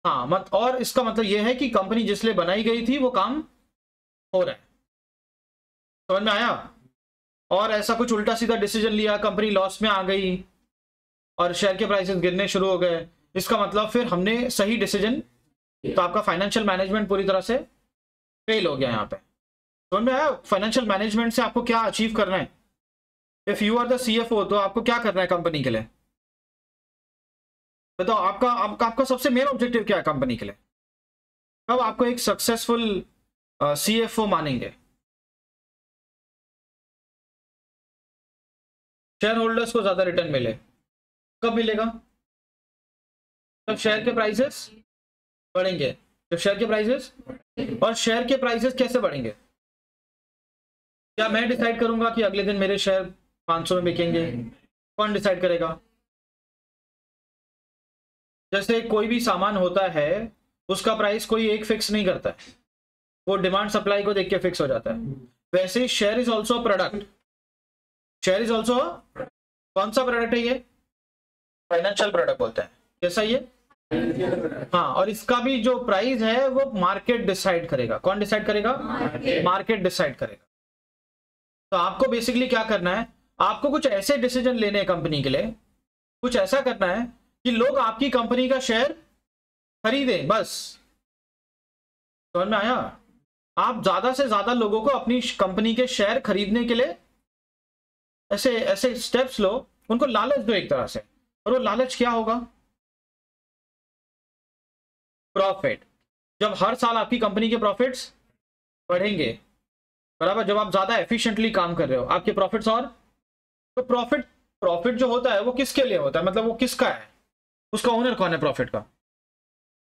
हाँ मत, और इसका मतलब यह है कि कंपनी जिसलिए बनाई गई थी वो काम हो रहा है। समझ में आया? और ऐसा कुछ उल्टा सीधा डिसीजन लिया, कंपनी लॉस में आ गई और शेयर के प्राइसेस गिरने शुरू हो गए, इसका मतलब फिर हमने सही डिसीजन, तो आपका फाइनेंशियल मैनेजमेंट पूरी तरह से फेल हो गया यहाँ पे। समझ में आया? फाइनेंशियल मैनेजमेंट से आपको क्या अचीव करना है? If you are the CFO तो आपको क्या करना है कंपनी के लिए? बताओ, आपका सबसे मेन ऑब्जेक्टिव क्या है कंपनी के लिए? कब आपको एक सक्सेसफुल सीएफओ मानेंगे? शेयर होल्डर्स को ज्यादा रिटर्न मिले। कब मिलेगा? जब शेयर के प्राइसेस बढ़ेंगे। जब शेयर के प्राइसेस, और शेयर के प्राइसेस कैसे बढ़ेंगे? क्या मैं डिसाइड करूंगा कि अगले दिन मेरे शेयर 500 में बिकेंगे? कौन डिसाइड करेगा? जैसे कोई भी सामान होता है उसका प्राइस कोई एक फिक्स नहीं करता है, वो डिमांड सप्लाई को देख के फिक्स हो जाता है। वैसे share is also product. Share is also, कौन सा प्रोडक्ट है ये? फाइनेंशियल प्रोडक्ट बोलते हैं। कैसा ये? हाँ, और इसका भी जो प्राइस है वो मार्केट डिसाइड करेगा। कौन डिसाइड करेगा? मार्केट डिसाइड करेगा। तो आपको बेसिकली क्या करना है, आपको कुछ ऐसे डिसीजन लेने हैं कंपनी के लिए, कुछ ऐसा करना है कि लोग आपकी कंपनी का शेयर खरीदें, बस। समझ में आया? आप ज्यादा से ज्यादा लोगों को अपनी कंपनी के शेयर खरीदने के लिए ऐसे ऐसे स्टेप्स लो, उनको लालच दो एक तरह से। और वो लालच क्या होगा? प्रॉफिट। जब हर साल आपकी कंपनी के प्रॉफिट्स बढ़ेंगे, बराबर, जब आप ज्यादा एफिशिएंटली काम कर रहे हो, आपके प्रॉफिट्स, और तो प्रॉफिट जो होता है वो किसके लिए होता है? मतलब वो किसका है? उसका ओनर कौन है प्रॉफिट का?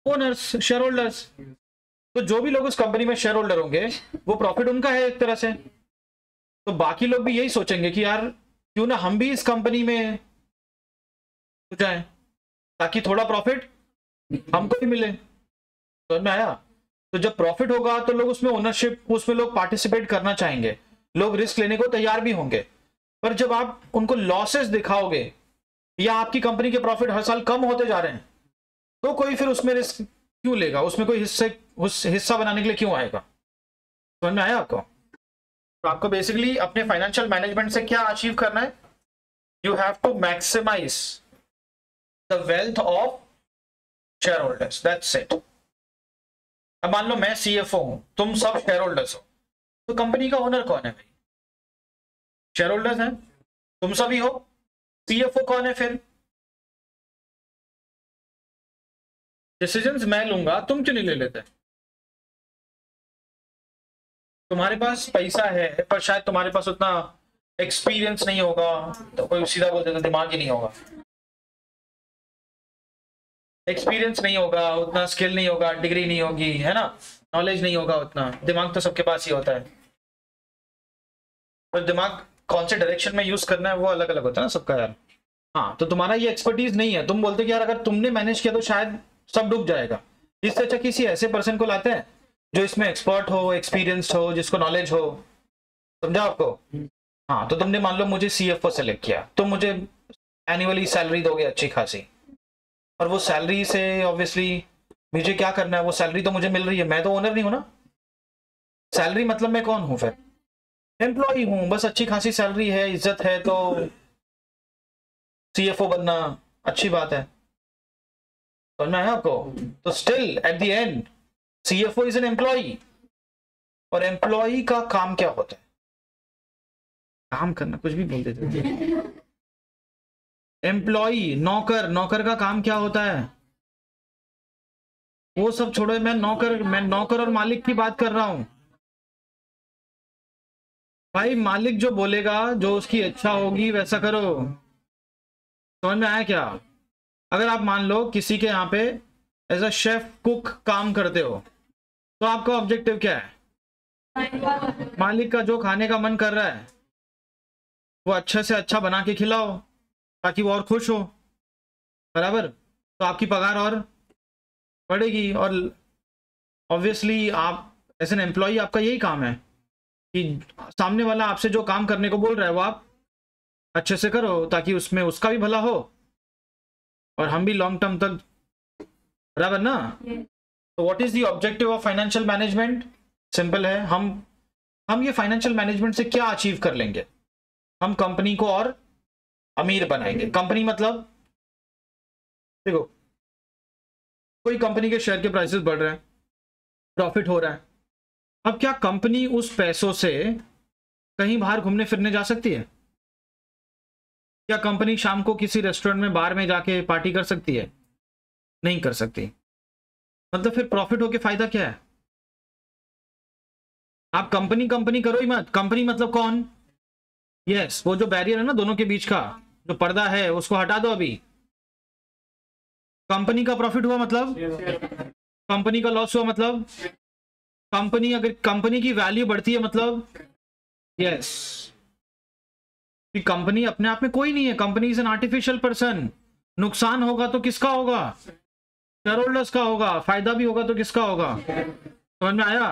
Owners, share holders. तो जो भी लोग उस कंपनी में शेयर होल्डर होंगे वो प्रॉफिट उनका है एक तरह से। तो बाकी लोग भी यही सोचेंगे कि यार क्यों ना हम भी इस कंपनी में हो जाएं, ताकि थोड़ा प्रॉफिट हमको भी मिले। समझ में आया? तो जब प्रॉफिट होगा तो लोग उसमें ओनरशिप, उसमें लोग पार्टिसिपेट करना चाहेंगे, लोग रिस्क लेने को तैयार भी होंगे। पर जब आप उनको लॉसेस दिखाओगे या आपकी कंपनी के प्रॉफिट हर साल कम होते जा रहे हैं, तो कोई फिर उसमें रिस्क क्यों लेगा? उसमें कोई हिस्सा बनाने के लिए क्यों आएगा? समझ में आया आपको? तो आपको बेसिकली अपने फाइनेंशियल मैनेजमेंट से क्या अचीव करना है? You have to maximise the wealth of shareholders, that's it. अब मान लो मैं सीएफओ हूं, तुम सब शेयर होल्डर्स हो, तो कंपनी का ओनर कौन है भाई? शेयर होल्डर्स हैं, तुम सभी हो। सीएफओ कौन है फिर? डिसीजंस मैं लूंगा, तुम क्यों नहीं ले लेते? तुम्हारे पास पैसा है पर शायद तुम्हारे पास उतना एक्सपीरियंस नहीं होगा, तो कोई सीधा बोल देता दिमाग ही नहीं होगा। एक्सपीरियंस नहीं होगा, उतना स्किल नहीं होगा, डिग्री नहीं होगी, है ना, नॉलेज नहीं होगा उतना। दिमाग तो सबके पास ही होता है, पर दिमाग कौन से डायरेक्शन में यूज करना है वो अलग अलग होता है ना सबका यार। हाँ, तो तुम्हारा ये एक्सपर्टीज नहीं है, तुम बोलते कि यार अगर तुमने मैनेज किया तो शायद सब डूब जाएगा। इससे अच्छा किसी ऐसे पर्सन को लाते हैं जो इसमें एक्सपर्ट हो, एक्सपीरियंस्ड हो, जिसको नॉलेज हो। समझा आपको? हाँ, तो तुमने मान लो मुझे सीएफओ सेलेक्ट किया, तो मुझे एनुअली सैलरी दोगे अच्छी खासी, और वो सैलरी से ऑब्वियसली मुझे क्या करना है? वो सैलरी तो मुझे मिल रही है, मैं तो ओनर नहीं हूं ना। सैलरी मतलब मैं कौन हूं फिर? एम्प्लॉय हूं, बस अच्छी खासी सैलरी है, इज्जत है, तो CFO बनना अच्छी बात है, समझ में आया आपको? तो still at the end CFO is an employee, और एम्प्लॉई का काम क्या होता है? काम करना, कुछ भी बोल देते। एम्प्लॉई, नौकर, नौकर का काम क्या होता है? वो सब छोड़ो, मैं नौकर और मालिक की बात कर रहा हूं भाई। मालिक जो बोलेगा, जो उसकी इच्छा होगी वैसा करो, समझ में आया क्या? अगर आप मान लो किसी के यहाँ पे एज अ शेफ कुक काम करते हो, तो आपका ऑब्जेक्टिव क्या है? मालिक का जो खाने का मन कर रहा है वो अच्छे से अच्छा बना के खिलाओ, ताकि वो और खुश हो, बराबर? तो आपकी पगार और बढ़ेगी। और ऑब्वियसली आप एज एन एम्प्लॉय, आपका यही काम है कि सामने वाला आपसे जो काम करने को बोल रहा है वो आप अच्छे से करो, ताकि उसमें उसका भी भला हो और हम भी लॉन्ग टर्म तक, बराबर ना? तो what is the objective of financial management? Simple है, हम ये फाइनेंशियल मैनेजमेंट से क्या अचीव कर लेंगे? हम कंपनी को और अमीर बनाएंगे। कंपनी मतलब, देखो, कोई कंपनी के शेयर के प्राइसेस बढ़ रहे हैं, प्रॉफिट हो रहा है, अब क्या कंपनी उस पैसों से कहीं बाहर घूमने फिरने जा सकती है? क्या कंपनी शाम को किसी रेस्टोरेंट में, बार में जाके पार्टी कर सकती है? नहीं कर सकती। मतलब फिर प्रॉफिट होके फायदा क्या है? आप कंपनी कंपनी करो ही मत। कंपनी मतलब कौन? यस, वो जो बैरियर है ना दोनों के बीच का, जो पर्दा है, उसको हटा दो अभी। कंपनी का प्रॉफिट हुआ मतलब, कंपनी का लॉस हुआ मतलब, कंपनी, अगर कंपनी की वैल्यू बढ़ती है मतलब, यस, कंपनी अपने आप में कोई नहीं है, company is an artificial person. नुकसान होगा तो किसका होगा? शेयर होल्डर्स का होगा। फायदा भी होगा तो किसका होगा? समझ में आया?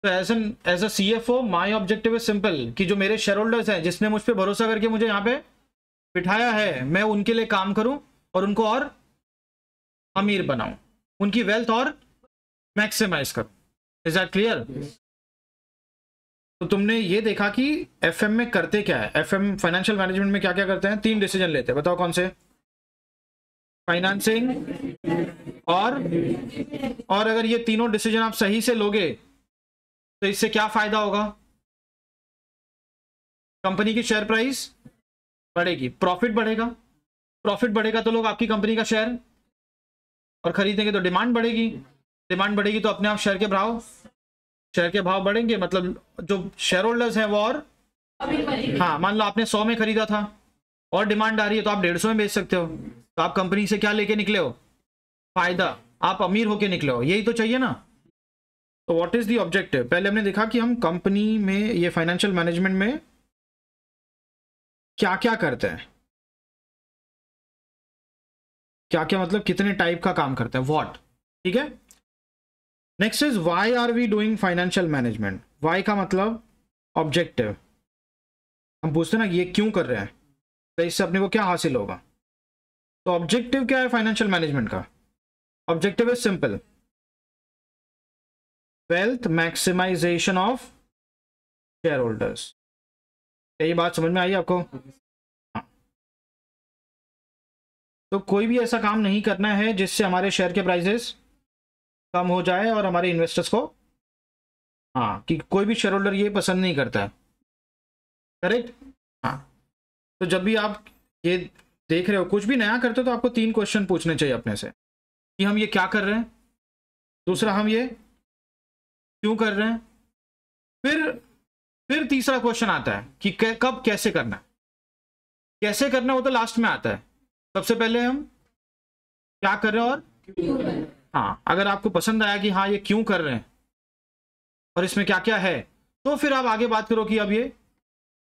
तो as a CFO my objective is simple, कि जो मेरे शेयर होल्डर्स हैं, जिसने मुझ पे भरोसा करके मुझे यहाँ पे बिठाया है, मैं उनके लिए काम करूं और उनको और अमीर बनाऊं, उनकी वेल्थ और मैक्सिमाइज करूं। Is that clear? तो तुमने ये देखा कि FM में करते क्या है। FM फाइनेंशियल मैनेजमेंट में क्या क्या करते हैं? 3 डिसीजन लेते हैं, बताओ कौन से? फाइनेंसिंग, और अगर ये तीनों डिसीजन आप सही से लोगे तो इससे क्या फायदा होगा? कंपनी की शेयर प्राइस बढ़ेगी, प्रॉफिट बढ़ेगा, प्रॉफिट बढ़ेगा तो लोग आपकी कंपनी का शेयर और खरीदेंगे, तो डिमांड बढ़ेगी, डिमांड बढ़ेगी तो अपने आप शेयर के भाव बढ़ेंगे। मतलब जो शेयर होल्डर्स हैं वो और, हाँ, मान लो आपने 100 में खरीदा था और डिमांड आ रही है तो आप 150 में बेच सकते हो, तो आप कंपनी से क्या लेके निकले हो? फायदा, आप अमीर होके निकले हो। यही तो चाहिए ना? तो व्हाट इज द ऑब्जेक्टिव? पहले हमने देखा कि हम कंपनी में, ये फाइनेंशियल मैनेजमेंट में क्या क्या करते हैं, क्या क्या मतलब कितने टाइप का काम करते हैं, व्हाट, ठीक है? Next is why are we doing financial management. Why का मतलब ऑब्जेक्टिव। हम पूछते हैं ना कि ये क्यों कर रहे हैं, तो इससे अपने को क्या हासिल होगा। तो ऑब्जेक्टिव क्या है फाइनेंशियल मैनेजमेंट का? Objective is simple, wealth maximisation of shareholders. ये बात समझ में आई आपको? हाँ। तो कोई भी ऐसा काम नहीं करना है जिससे हमारे शेयर के प्राइसेस कम हो जाए और हमारे इन्वेस्टर्स को, हाँ, कि कोई भी शेयर होल्डर ये पसंद नहीं करता है, करेक्ट? हाँ। तो जब भी आप ये देख रहे हो, कुछ भी नया करते हो, तो आपको 3 क्वेश्चन पूछने चाहिए अपने से, कि हम ये क्या कर रहे हैं, दूसरा हम ये क्यों कर रहे हैं, फिर तीसरा क्वेश्चन आता है कि कब कैसे करना है। कैसे करना वो तो लास्ट में आता है, सबसे पहले हम क्या कर रहे हैं और, हाँ, अगर आपको पसंद आया कि हाँ ये क्यों कर रहे हैं और इसमें क्या क्या है, तो फिर आप आगे बात करो कि अब ये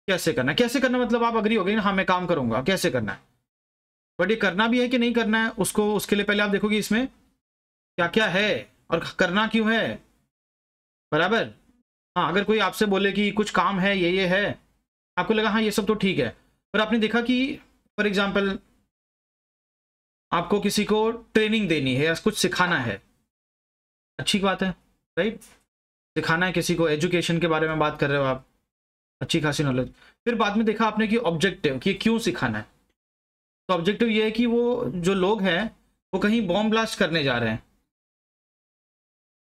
कैसे करना है। कैसे करना मतलब आप अग्री हो गए ना, हाँ मैं काम करूंगा, कैसे करना है, बट ये करना भी है कि नहीं करना है, उसके लिए पहले आप देखोगे इसमें क्या क्या है और करना क्यों है, बराबर? हाँ, अगर कोई आपसे बोले कि कुछ काम है, ये है, आपको लगा हाँ ये सब तो ठीक है, पर आपने देखा कि फॉर एग्जाम्पल आपको किसी को ट्रेनिंग देनी है या कुछ सिखाना है, अच्छी बात है, राइट? सिखाना है किसी को, एजुकेशन के बारे में बात कर रहे हो आप, अच्छी खासी नॉलेज। फिर बाद में देखा आपने कि ऑब्जेक्टिव, कि क्यों सिखाना है, तो ऑब्जेक्टिव ये है कि वो जो लोग हैं वो कहीं बॉम्ब ब्लास्ट करने जा रहे हैं,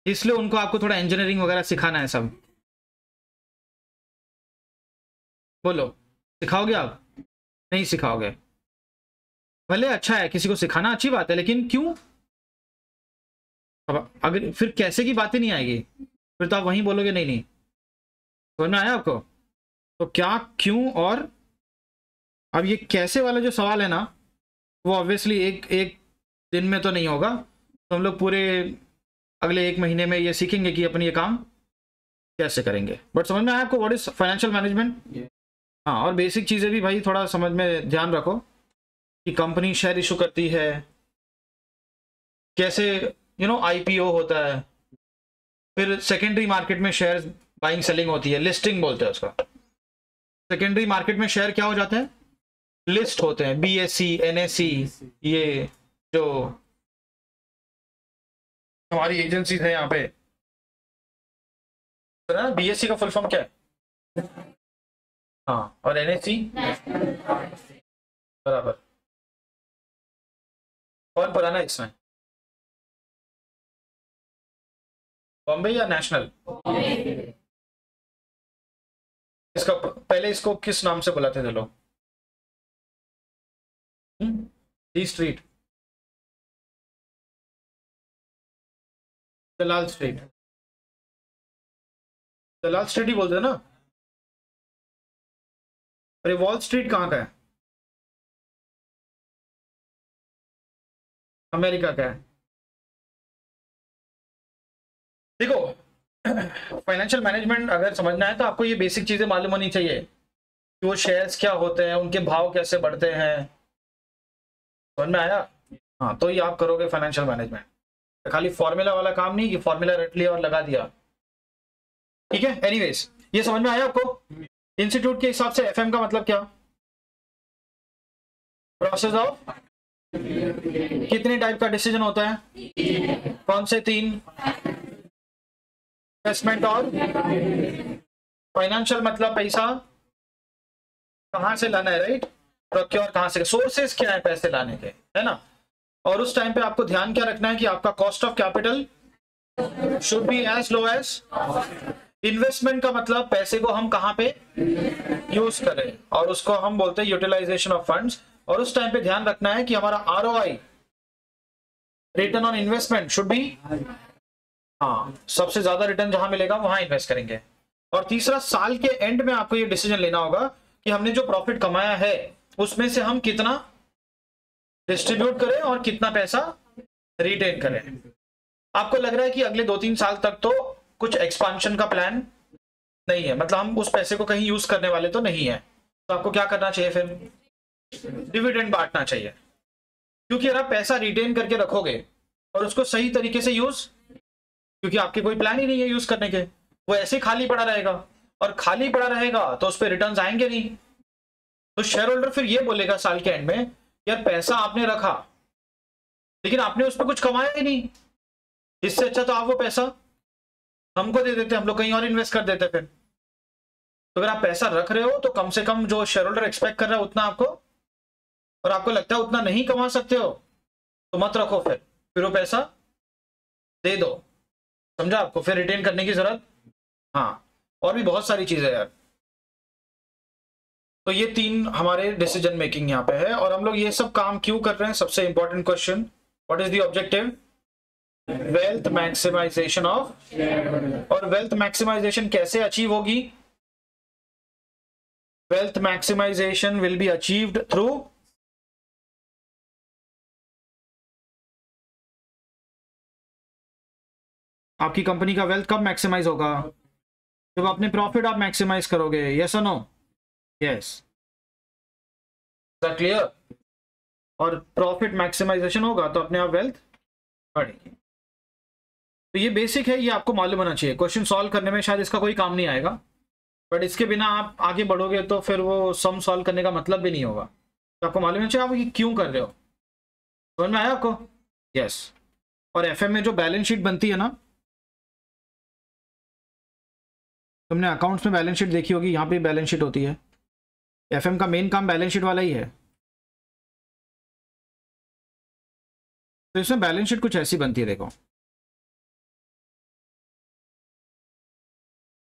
इसलिए उनको आपको थोड़ा इंजीनियरिंग वगैरह सिखाना है सब। बोलो, सिखाओगे आप? नहीं सिखाओगे? भले अच्छा है, किसी को सिखाना अच्छी बात है, लेकिन क्यों? अब अगर फिर कैसे की बातें नहीं आएगी, फिर तो आप वहीं बोलोगे नहीं नहीं। समझ में आया आपको? तो क्या, क्यों और अब ये कैसे वाला जो सवाल है ना, वो ऑब्वियसली एक एक दिन में तो नहीं होगा, तो हम लोग पूरे अगले 1 महीने में ये सीखेंगे कि अपन ये काम कैसे करेंगे। बट समझ में आया आपको व्हाट इज फाइनेंशियल मैनेजमेंट? हाँ, और बेसिक चीज़ें भी भाई थोड़ा समझ में ध्यान रखो कि कंपनी शेयर इशू करती है कैसे, आईपीओ होता है, फिर सेकेंडरी मार्केट में शेयर बाइंग सेलिंग होती है, लिस्टिंग बोलते हैं उसका। सेकेंडरी मार्केट में शेयर क्या हो जाते हैं? लिस्ट होते हैं, बीएससी, एनएससी, ये जो हमारी एजेंसीज है यहाँ पे, बीएससी का फुल फॉर्म क्या है? हाँ, और एनएससी बराबर। कौन पुराना है इसमें, बॉम्बे या नेशनल? इसका पहले इसको किस नाम से बुलाते थे लोग? डी स्ट्रीट, दलाल स्ट्रीट, दलाल स्ट्रीट ही बोलते हैं ना। अरे वॉल स्ट्रीट कहाँ का है? अमेरिका का है। देखो, फाइनेंशियल मैनेजमेंट अगर समझना है तो आपको ये बेसिक चीजें मालूम होनी चाहिए कि वो शेयर्स क्या होते हैं, उनके भाव कैसे बढ़ते हैं। समझ में आया? हाँ, तो ये आप करोगे फाइनेंशियल मैनेजमेंट। खाली फॉर्मूला वाला काम नहीं कि फॉर्मूला रट लिया और लगा दिया। ठीक है, एनीवेज ये समझ में आया आपको? इंस्टीट्यूट के हिसाब से एफएम का मतलब क्या? प्रोसेस ऑफ, कितने टाइप का डिसीजन होता है? कौन से 3? इन्वेस्टमेंट और फाइनेंशियल, मतलब पैसा कहां से लाना है, राइट? प्रोक्योर कहां से, सोर्सेस क्या है पैसे लाने के, है ना? और उस टाइम पे आपको ध्यान क्या रखना है कि आपका cost of capital should be as low as. Investment का मतलब पैसे को हम कहां पे यूज करें, और उसको हम बोलते हैं यूटिलाइजेशन ऑफ फंड्स। और उस टाइम पे ध्यान रखना है कि हमारा ROI, return on investment, should be, हाँ, सबसे ज्यादा रिटर्न जहां मिलेगा वहां इन्वेस्ट करेंगे। और तीसरा, साल के एंड में आपको ये डिसीजन लेना होगा कि हमने जो प्रॉफिट कमाया है उसमें से हम कितना डिस्ट्रीब्यूट करें और कितना पैसा रिटेन करें। आपको लग रहा है कि अगले 2-3 साल तक तो कुछ एक्सपांशन का प्लान नहीं है, मतलब हम उस पैसे को कहीं यूज करने वाले तो नहीं है, तो आपको क्या करना चाहिए? फिर डिविडेंड बांटना चाहिए, क्योंकि अगर आप पैसा रिटेन करके रखोगे और उसको सही तरीके से यूज, क्योंकि आपके कोई प्लान ही नहीं है यूज करने के, वो ऐसे खाली पड़ा रहेगा, और खाली पड़ा रहेगा तो उस पर रिटर्न आएंगे नहीं। तो शेयर होल्डर फिर ये बोलेगा साल के एंड में, यार पैसा आपने रखा लेकिन आपने उस पर कुछ कमाया ही नहीं, इससे अच्छा तो आप वो पैसा हमको दे देते, हम लोग कहीं और इन्वेस्ट कर देते। फिर तो अगर आप पैसा रख रहे हो तो कम से कम जो शेयर होल्डर एक्सपेक्ट कर रहा है उतना आपको, और आपको लगता है उतना नहीं कमा सकते हो तो मत रखो, फिर वो पैसा दे दो। समझा आपको? फिर रिटेन करने की जरूरत, हाँ, और भी बहुत सारी चीजें यार। तो ये 3 हमारे डिसीजन मेकिंग यहाँ पे है, और हम लोग ये सब काम क्यों कर रहे हैं? सबसे important question, what is the objective? Wealth maximisation of. और वेल्थ मैक्सिमाइजेशन कैसे अचीव होगी? Wealth maximisation will be achieved through आपकी कंपनी का वेल्थ कब मैक्सिमाइज होगा? जब अपने प्रॉफिट आप मैक्सिमाइज करोगे। यस और नो? Yes, clear? और प्रॉफिट मैक्सिमाइजेशन होगा तो अपने आप वेल्थ बढ़ेगी। तो ये बेसिक है, ये आपको मालूम होना चाहिए। क्वेश्चन सॉल्व करने में शायद इसका कोई काम नहीं आएगा, बट इसके बिना आप आगे बढ़ोगे तो फिर वो सम सॉल्व करने का मतलब भी नहीं होगा। तो आपको मालूम होना चाहिए आप ये क्यों कर रहे हो। समझ में आया आपको? यस। और एफएम में जो बैलेंस शीट बनती है ना, तुमने अकाउंट्स में बैलेंस शीट देखी होगी, यहाँ पे बैलेंस शीट होती है। एफएम का मेन काम बैलेंस शीट वाला ही है। तो इसमें बैलेंस शीट कुछ ऐसी बनती है, देखो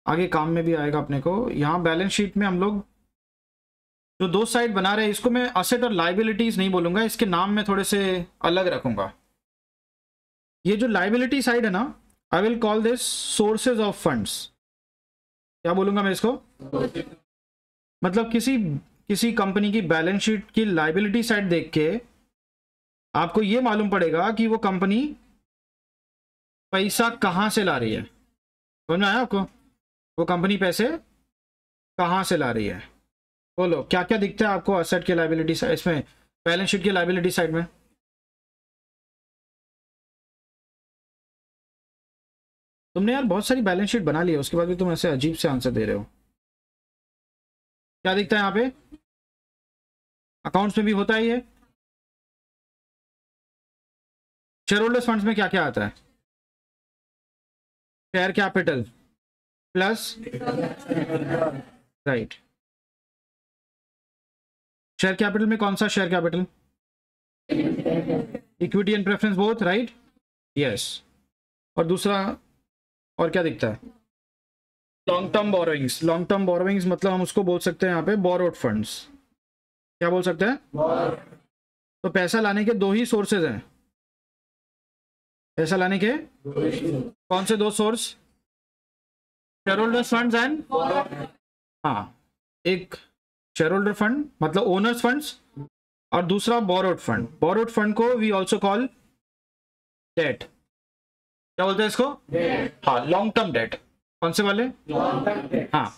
आगे काम में भी आएगा अपने को। यहाँ बैलेंस शीट में हम लोग जो दो साइड बना रहे हैं, इसको मैं असेट और लाइबिलिटीज नहीं बोलूंगा, इसके नाम में थोड़े से अलग रखूंगा। ये जो लाइबिलिटी साइड है ना, I will call this sources of funds. क्या बोलूंगा मैं इसको? मतलब किसी कंपनी की बैलेंस शीट की लाइबिलिटी साइड देख के आपको ये मालूम पड़ेगा कि वो कंपनी पैसा कहां से ला रही है। समझ में आया आपको? वो कंपनी पैसे कहां से ला रही है। बोलो क्या क्या दिखता है आपको असेट की लाइबिलिटी साइड, इसमें बैलेंस शीट की लाइबिलिटी साइड में? तुमने यार बहुत सारी बैलेंस शीट बना ली है, उसके बाद भी तुम ऐसे अजीब से आंसर दे रहे हो। क्या दिखता है यहाँ पे? अकाउंट्स में भी होता है ये। शेयर होल्डर्स फंड्स में क्या क्या आता है? Share capital plus, right. Share capital में कौन सा share capital? Equity and preference both, right, yes. और दूसरा और क्या दिखता है? Long term borrowings. Long term borrowings मतलब हम उसको बोल सकते हैं यहाँ पे बोरोड फंड्स। क्या बोल सकते हैं? तो पैसा लाने के दो ही सोर्सेज हैं। पैसा लाने के कौन से दो source? Share holder funds and, हाँ, एक शेयर होल्डर फंड मतलब ओनर्स फंड्स, और दूसरा बोरोड फंड। बोरोड फंड को वी ऑल्सो कॉल डेट। क्या बोलते हैं इसको? हाँ, लॉन्ग टर्म डेट। कौन से वाले? हाँ,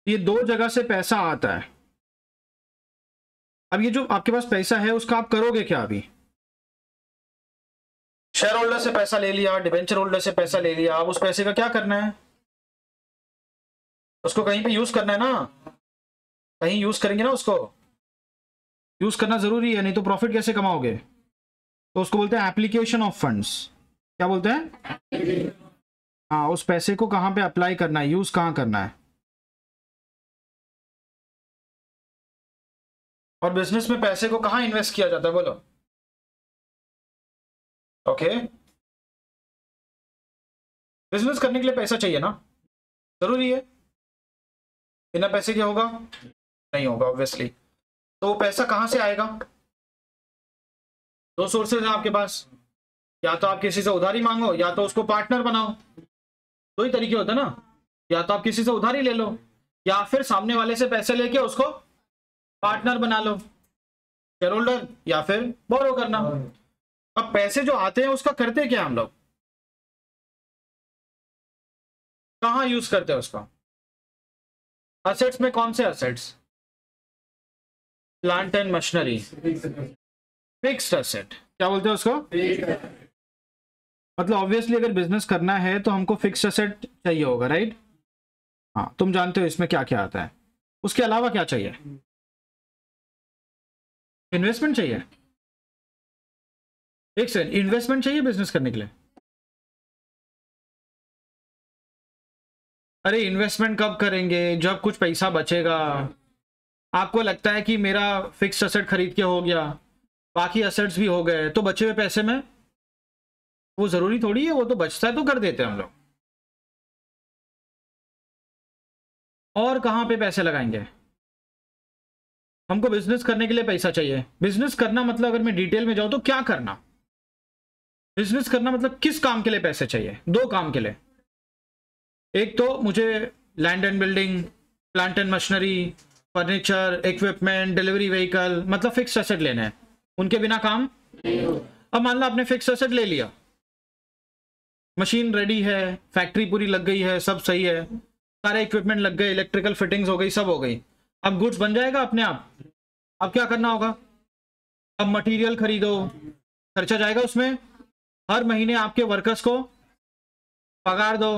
ये दो जगह से पैसा आता है। अब ये जो आपके पास पैसा है उसका आप करोगे क्या? अभी शेयर होल्डर से पैसा ले लिया, डिबेंचर होल्डर से पैसा ले लिया, अब उस पैसे का क्या करना है? उसको कहीं पे यूज करना है ना, कहीं यूज करेंगे ना, उसको यूज करना जरूरी है, नहीं तो प्रॉफिट कैसे कमाओगे? तो उसको बोलते हैं एप्लीकेशन ऑफ फंड्स। क्या बोलते हैं? हाँ, उस पैसे को कहां पे अप्लाई करना है, यूज कहां करना है। और बिजनेस में पैसे को कहां इन्वेस्ट किया जाता है, बोलो? ओके, बिजनेस करने के लिए पैसा चाहिए ना, जरूरी है। बिना पैसे क्या होगा? नहीं होगा ऑब्वियसली। तो पैसा कहां से आएगा? दो सोर्सेज हैं आपके पास, या तो आप किसी से उधारी मांगो या तो उसको पार्टनर बनाओ। दो ही तरीके होते हैं ना, या तो आप किसी से उधारी ले लो या फिर सामने वाले से पैसे लेके उसको पार्टनर बना लो, शेयर होल्डर, या फिर बोरो करना। अब पैसे जो आते हैं उसका करते क्या हम लोग? कहां यूज करते हैं उसका? असेट्स में कौन से assets? Plant and machinery, fixed asset. क्या बोलते हैं उसको? मतलब ऑब्वियसली अगर बिजनेस करना है तो हमको फिक्स्ड असेट चाहिए होगा, राइट? हाँ, तुम जानते हो इसमें क्या क्या आता है। उसके अलावा क्या चाहिए? इन्वेस्टमेंट चाहिए। एक सेकंड, इन्वेस्टमेंट चाहिए बिजनेस करने के लिए? अरे इन्वेस्टमेंट कब करेंगे? जब कुछ पैसा बचेगा। आपको लगता है कि मेरा फिक्स्ड असेट खरीद के हो गया, बाकी असेट्स भी हो गए, तो बचे हुए पैसे में वो जरूरी थोड़ी है, वो तो बचता है तो कर देते हैं हम लोग। और कहां पे पैसे लगाएंगे? हमको बिजनेस करने के लिए पैसा चाहिए। बिजनेस करना मतलब अगर मैं डिटेल में जाऊं तो क्या करना? बिजनेस करना मतलब किस काम के लिए पैसे चाहिए? दो काम के लिए। एक तो मुझे land and building, plant and machinery, furniture, equipment, delivery vehicle, मतलब फिक्स एसेट लेने हैं, उनके बिना काम। अब मान लो आपने फिक्स एसेट ले लिया, मशीन रेडी है, फैक्ट्री पूरी लग गई है, सब सही है, सारे इक्विपमेंट लग गए, इलेक्ट्रिकल फिटिंग्स हो गई, सब हो गई। अब गुड्स बन जाएगा अपने आप। अब क्या करना होगा? अब मटेरियल खरीदो, खर्चा जाएगा उसमें। हर महीने आपके वर्कर्स को पगार दो,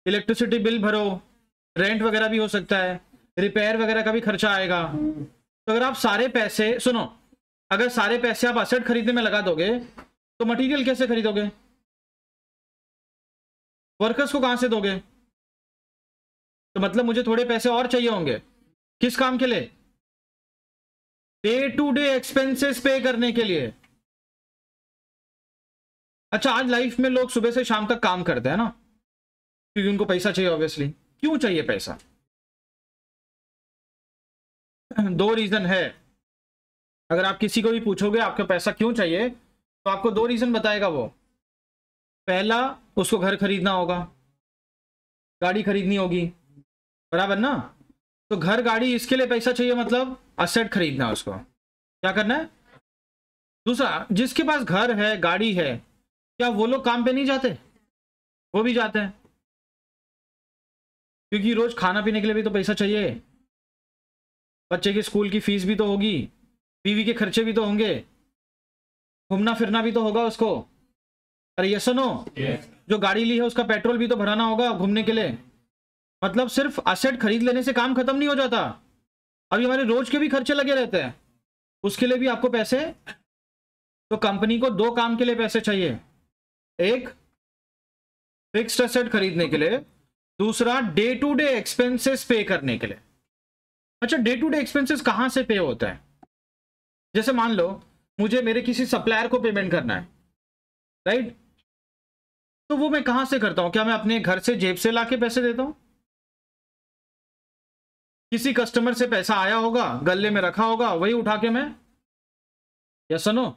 इलेक्ट्रिसिटी बिल भरो, रेंट वगैरह भी हो सकता है, रिपेयर वगैरह का भी खर्चा आएगा। तो अगर आप सारे पैसे, सुनो, अगर सारे पैसे आप असेट खरीदने में लगा दोगे तो मटेरियल कैसे खरीदोगे? वर्कर्स को कहां से दोगे? तो मतलब मुझे थोड़े पैसे और चाहिए होंगे। किस काम के लिए? डे टू डे एक्सपेंसेस पे करने के लिए। अच्छा, आज लाइफ में लोग सुबह से शाम तक काम करते हैं ना, क्योंकि उनको पैसा चाहिए ऑब्वियसली। क्यों चाहिए पैसा? दो रीजन है। अगर आप किसी को भी पूछोगे आपको पैसा क्यों चाहिए, तो आपको दो रीजन बताएगा वो। पहला, उसको घर खरीदना होगा, गाड़ी खरीदनी होगी, बराबर ना। तो घर गाड़ी इसके लिए पैसा चाहिए, मतलब असेट खरीदना है उसको, क्या करना है। दूसरा, जिसके पास घर है, गाड़ी है, क्या वो लोग काम पे नहीं जाते? वो भी जाते हैं, क्योंकि रोज खाना पीने के लिए भी तो पैसा चाहिए, बच्चे की स्कूल की फीस भी तो होगी, बीवी के खर्चे भी तो होंगे, घूमना फिरना भी तो होगा उसको। अरे ये सुनो, जो गाड़ी ली है उसका पेट्रोल भी तो भराना होगा घूमने के लिए। मतलब सिर्फ असेट खरीद लेने से काम खत्म नहीं हो जाता, अभी हमारे रोज के भी खर्चे लगे रहते हैं, उसके लिए भी आपको पैसे। तो कंपनी को दो काम के लिए पैसे चाहिए, एक फिक्स्ड एसेट खरीदने के लिए, दूसरा डे टू डे एक्सपेंसेस पे करने के लिए। अच्छा, डे टू डे एक्सपेंसेस कहां से पे होता है? जैसे मान लो मुझे मेरे किसी सप्लायर को पेमेंट करना है, राइट? तो वो मैं कहां से करता हूं? क्या मैं अपने घर से जेब से लाके पैसे देता हूं? किसी कस्टमर से पैसा आया होगा, गले में रखा होगा, वही उठा के मैं, या सुनो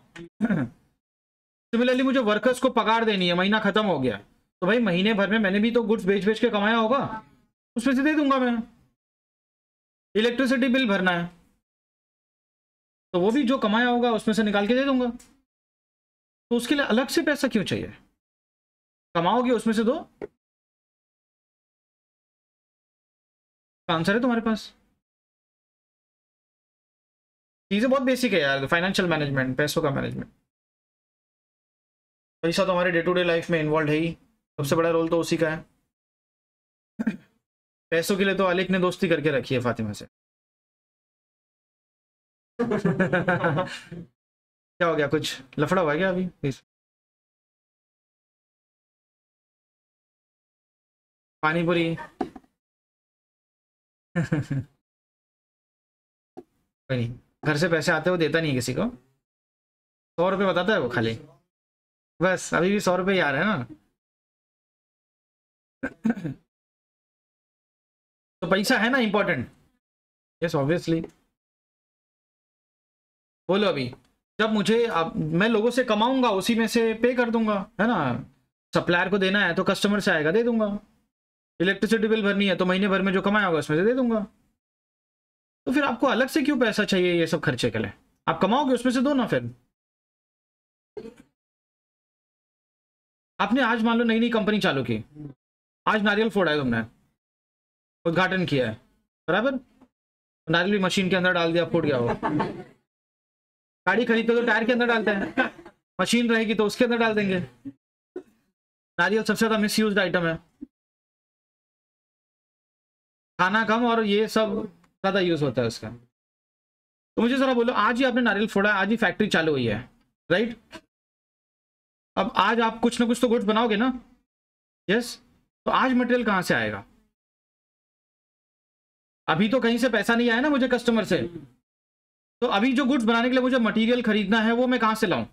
सिमिलरली मुझे वर्कर्स को पगार देनी है, महीना खत्म हो गया, तो भाई महीने भर में मैंने भी तो गुड्स बेच बेच के कमाया होगा, उसमें से दे दूंगा मैं। इलेक्ट्रिसिटी बिल भरना है, तो वो भी जो कमाया होगा उसमें से निकाल के दे दूंगा। तो उसके लिए अलग से पैसा क्यों चाहिए? कमाओगे उसमें से दो। आंसर है तुम्हारे पास। चीजें बहुत बेसिक है यार, फाइनेंशियल मैनेजमेंट, पैसों का मैनेजमेंट। पैसा तो हमारे डे टू डे लाइफ में इन्वॉल्व है ही, सबसे बड़ा रोल तो उसी का है। पैसों के लिए तो अलिक ने दोस्ती करके रखी है फातिमा से। क्या हो गया, कुछ लफड़ा हुआ क्या अभी? पानी पूरी। नहीं, घर से पैसे आते हो देता नहीं किसी को, 100 रुपये बताता है वो खाली, बस अभी भी 100 रुपये ही आ रहे हैं ना। तो पैसा है ना इंपॉर्टेंट। Yes obviously. बोलो अभी, जब मुझे अब मैं लोगों से कमाऊंगा उसी में से पे कर दूंगा, है ना। सप्लायर को देना है तो कस्टमर से आएगा, दे दूंगा। इलेक्ट्रिसिटी बिल भरनी है तो महीने भर में जो कमाया होगा उसमें से दे दूंगा। तो फिर आपको अलग से क्यों पैसा चाहिए ये सब खर्चे के लिए? आप कमाओगे उसमें से दो ना फिर। आपने आज मान लो नई नई कंपनी चालू की, आज नारियल फोड़ा है तुमने, उद्घाटन किया है, बराबर, नारियल भी मशीन के अंदर डाल दिया, फूट गया वो। गाड़ी खरीदते तो टायर के अंदर डालते हैं, मशीन रहेगी तो उसके अंदर डाल देंगे। नारियल सबसे ज्यादा मिसयूज्ड आइटम है, खाना कम और ये सब ज्यादा यूज होता है उसका। तो मुझे जरा बोलो, आज ही आपने नारियल फोड़ा, आज ही फैक्ट्री चालू हुई है, राइट? अब आज आप कुछ ना कुछ तो गुड्स बनाओगे ना, यस। तो आज मटेरियल कहां से आएगा? अभी तो कहीं से पैसा नहीं आया ना मुझे कस्टमर से, तो अभी जो गुड्स बनाने के लिए मुझे मटेरियल खरीदना है वो मैं कहां से लाऊं?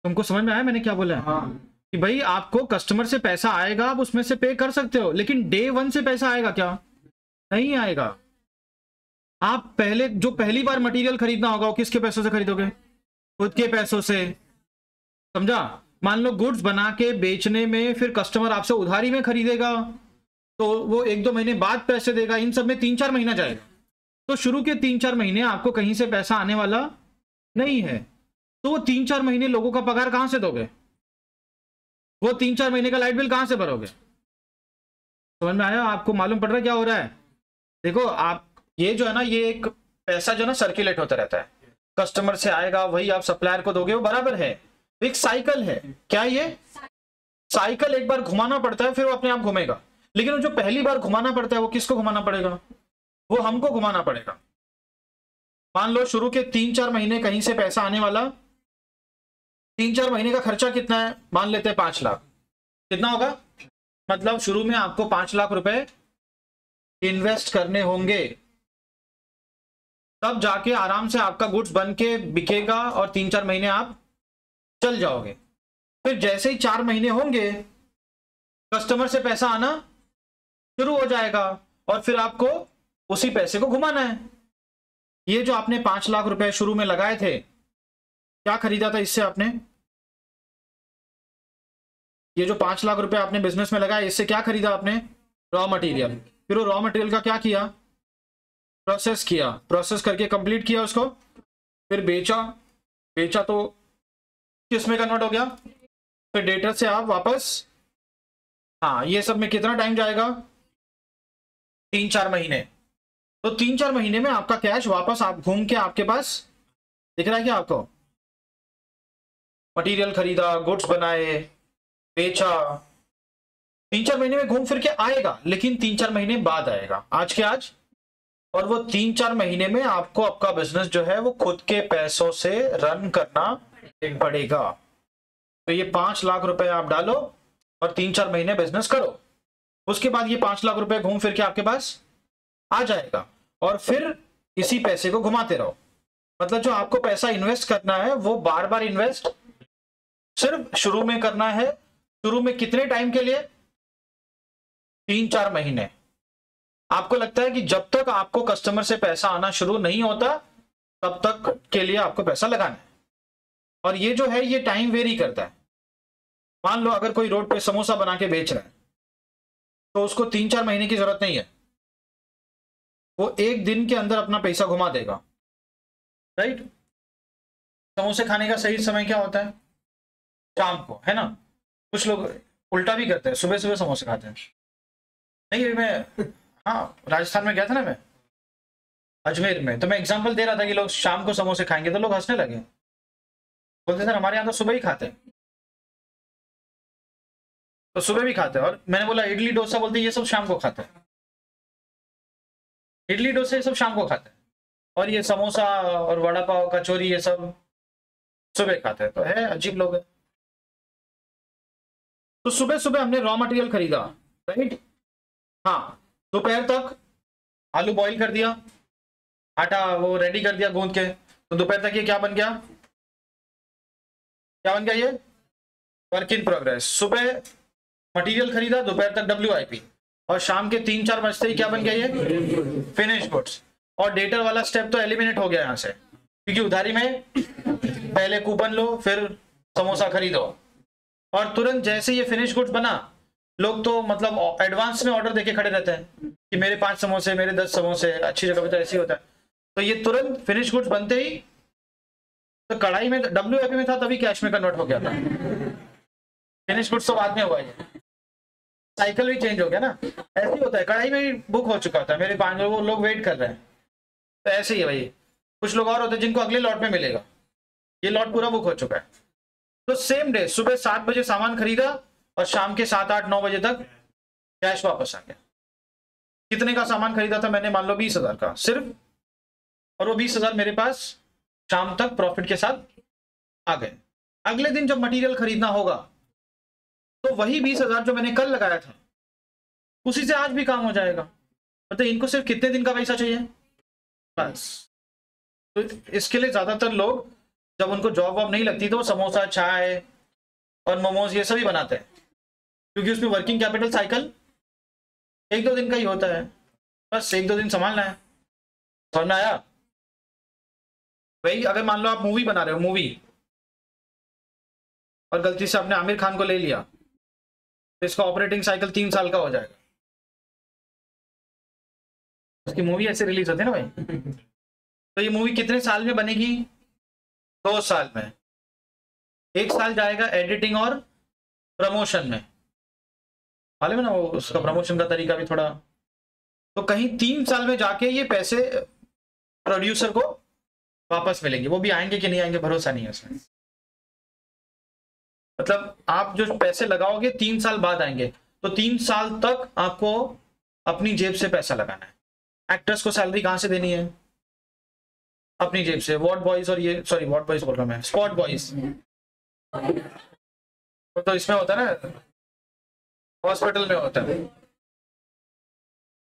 तुमको समझ में आया मैंने क्या बोला है? हाँ। कि भाई आपको कस्टमर से पैसा आएगा, आप उसमें से पे कर सकते हो, लेकिन डे वन से पैसा आएगा क्या? नहीं आएगा। आप पहले जो पहली बार मटेरियल खरीदना होगा वो किसके पैसों से खरीदोगे? खुद के पैसों से, समझा? मान लो गुड्स बना के बेचने में फिर कस्टमर आपसे उधारी में खरीदेगा तो वो 1-2 महीने बाद पैसे देगा, इन सब में 3-4 महीना जाएगा। तो शुरू के 3-4 महीने आपको कहीं से पैसा आने वाला नहीं है, तो वो 3-4 महीने लोगों का पगार कहां से दोगे? वो 3-4 महीने का लाइट बिल कहां से भरोगे? समझ में आया? आपको मालूम पड़ रहा है क्या हो रहा है? देखो आप, ये जो है ना, ये एक पैसा जो है ना सर्कुलेट होता रहता है, कस्टमर से आएगा वही आप सप्लायर को दोगे, वो बराबर है, एक साइकिल है। क्या ये साइकिल एक बार घुमाना पड़ता है फिर वो अपने आप घूमेगा, लेकिन वो जो पहली बार घुमाना पड़ता है वो किसको घुमाना पड़ेगा? वो हमको घुमाना पड़ेगा। मान लो शुरू के 3-4 महीने कहीं से पैसा आने वाला, 3-4 महीने का खर्चा कितना है? मान लेते हैं 5 लाख। कितना होगा? मतलब शुरू में आपको 5 लाख रुपए इन्वेस्ट करने होंगे, तब जाके आराम से आपका गुड्स बन के बिकेगा और 3-4 महीने आप चल जाओगे। फिर जैसे ही 4 महीने होंगे कस्टमर से पैसा आना शुरू हो जाएगा और फिर आपको उसी पैसे को घुमाना है। ये जो आपने 5 लाख रुपए शुरू में लगाए थे, क्या खरीदा था इससे आपने? ये जो 5 लाख रुपए आपने बिजनेस में लगाया, इससे क्या खरीदा आपने? Raw material. फिर वो रॉ मटेरियल का क्या किया? प्रोसेस किया, प्रोसेस करके कंप्लीट किया उसको, फिर बेचा, बेचा तो किस में कन्वर्ट हो गया? फिर डेटर से आप वापस, हाँ, ये सब में कितना टाइम जाएगा? 3-4 महीने। तो 3-4 महीने में आपका कैश वापस आप घूम के आपके पास दिख रहा है क्या आपको? मटेरियल खरीदा, गुड्स बनाए, बेचा, 3-4 महीने में घूम फिर के आएगा, लेकिन 3-4 महीने बाद आएगा, आज के आज। और वो 3-4 महीने में आपको आपका बिजनेस जो है वो खुद के पैसों से रन करना पड़ेगा। तो ये 5 लाख रुपए आप डालो और 3-4 महीने बिजनेस करो, उसके बाद ये 5 लाख रुपए घूम फिर के आपके पास आ जाएगा और फिर इसी पैसे को घुमाते रहो। मतलब जो आपको पैसा इन्वेस्ट करना है वो बार बार इन्वेस्ट सिर्फ शुरू में करना है। शुरू में कितने टाइम के लिए? 3-4 महीने। आपको लगता है कि जब तक आपको कस्टमर से पैसा आना शुरू नहीं होता तब तक के लिए आपको पैसा लगाना है। और ये जो है ये टाइम वेरी करता है। मान लो अगर कोई रोड पे समोसा बना के बेच रहा है तो उसको 3-4 महीने की जरूरत नहीं है, वो 1 दिन के अंदर अपना पैसा घुमा देगा, राइट? समोसे खाने का सही समय क्या होता है? शाम को, है ना? कुछ लोग उल्टा भी करते हैं, सुबह सुबह समोसे खाते हैं। नहीं, मैं हाँ राजस्थान में गया था ना, मैं अजमेर में, तो मैं एग्जांपल दे रहा था कि लोग शाम को समोसे खाएंगे, तो लोग हंसने लगे, बोलते सर हमारे यहाँ तो सुबह ही खाते हैं। तो सुबह भी खाते हैं। और मैंने बोला इडली डोसा, बोलते ये सब शाम को खाते हैं, इडली डोसा ये सब शाम को खाते हैं, और ये समोसा और वड़ा पाव कचौरी ये सब सुबह खाते हैं। तो है, अजीब लोग है। तो सुबह सुबह हमने रॉ मटेरियल खरीदा, राइट? हाँ, दोपहर तक आलू बॉईल कर दिया, आटा वो रेडी कर दिया गूंद के, तो दोपहर तक ये क्या बन गया? क्या बन गया? ये वर्क इन प्रोग्रेस। सुबह मटेरियल खरीदा, दोपहर तक WIP, और शाम के 3-4 बजते ही क्या बन गया? ये फिनिश गुड्स। और डेटर वाला स्टेप तो एलिमिनेट हो गया यहाँ से, क्योंकि उधारी में पहले कूपन लो फिर समोसा खरीदो, और तुरंत जैसे ये फिनिश गुड्स बना, लोग तो मतलब एडवांस में ऑर्डर देके खड़े रहते हैं कि मेरे 5 समोसे, मेरे 10 समोसे, अच्छी जगह पे तो ऐसे ही होता है। तो ये तुरंत फिनिश गुड्स बनते ही, तो कढ़ाई में WIP में था तभी कैश में कन्वर्ट हो गया था, फिनिश गुड्स तो बाद में हुआ। ये साइकिल भी चेंज हो गया ना, ऐसे ही होता है। कढ़ाई में भी बुक हो चुका था, मेरे 5 लोग वेट कर रहे हैं, तो ऐसे ही है भाई। कुछ लोग और होते हैं जिनको अगले लॉट में मिलेगा, ये लॉट पूरा बुक हो चुका है। तो सेम डे सुबह 7 बजे सामान खरीदा और शाम के 7-8-9 बजे तक कैश वापस आ गया। कितने का सामान खरीदा था मैंने? मान लो 20,000 का सिर्फ, और वो 20,000 मेरे पास शाम तक प्रॉफिट के साथ आ गए। अगले दिन जब मटेरियल खरीदना होगा तो वही 20,000 जो मैंने कल लगाया था उसी से आज भी काम हो जाएगा। मतलब इनको सिर्फ कितने दिन का पैसा चाहिए बस। तो इसके लिए ज्यादातर लोग जब उनको जॉब वॉब नहीं लगती तो वो समोसा, चाय और मोमोज ये सभी बनाते हैं, क्योंकि उसमें वर्किंग कैपिटल साइकिल 1-2 दिन का ही होता है, बस 1-2 दिन संभालना है। समझ में आया भाई? अगर मान लो आप मूवी बना रहे हो, मूवी, और गलती से आपने आमिर खान को ले लिया, तो इसका ऑपरेटिंग साइकिल 3 साल का हो जाएगा। उसकी मूवी ऐसे रिलीज होती है ना भाई। तो ये मूवी कितने साल में बनेगी? 2 साल में। 1 साल जाएगा एडिटिंग और प्रमोशन में, मालूम है ना, वो उसका प्रमोशन का तरीका भी थोड़ा। तो कहीं 3 साल में जाके ये पैसे प्रोड्यूसर को वापस मिलेंगे। वो भी आएंगे कि नहीं आएंगे भरोसा नहीं है उसमें। मतलब आप जो पैसे लगाओगे 3 साल बाद आएंगे, तो 3 साल तक आपको अपनी जेब से पैसा लगाना है। एक्टर्स को सैलरी कहां से देनी है? अपनी जेब से। वॉर्ड बॉयज और ये, सॉरी वॉर्ड बॉयज बोल रहा हूं मैं, स्पॉट बॉयज तो इसमें होता है ना, हॉस्पिटल में होता है,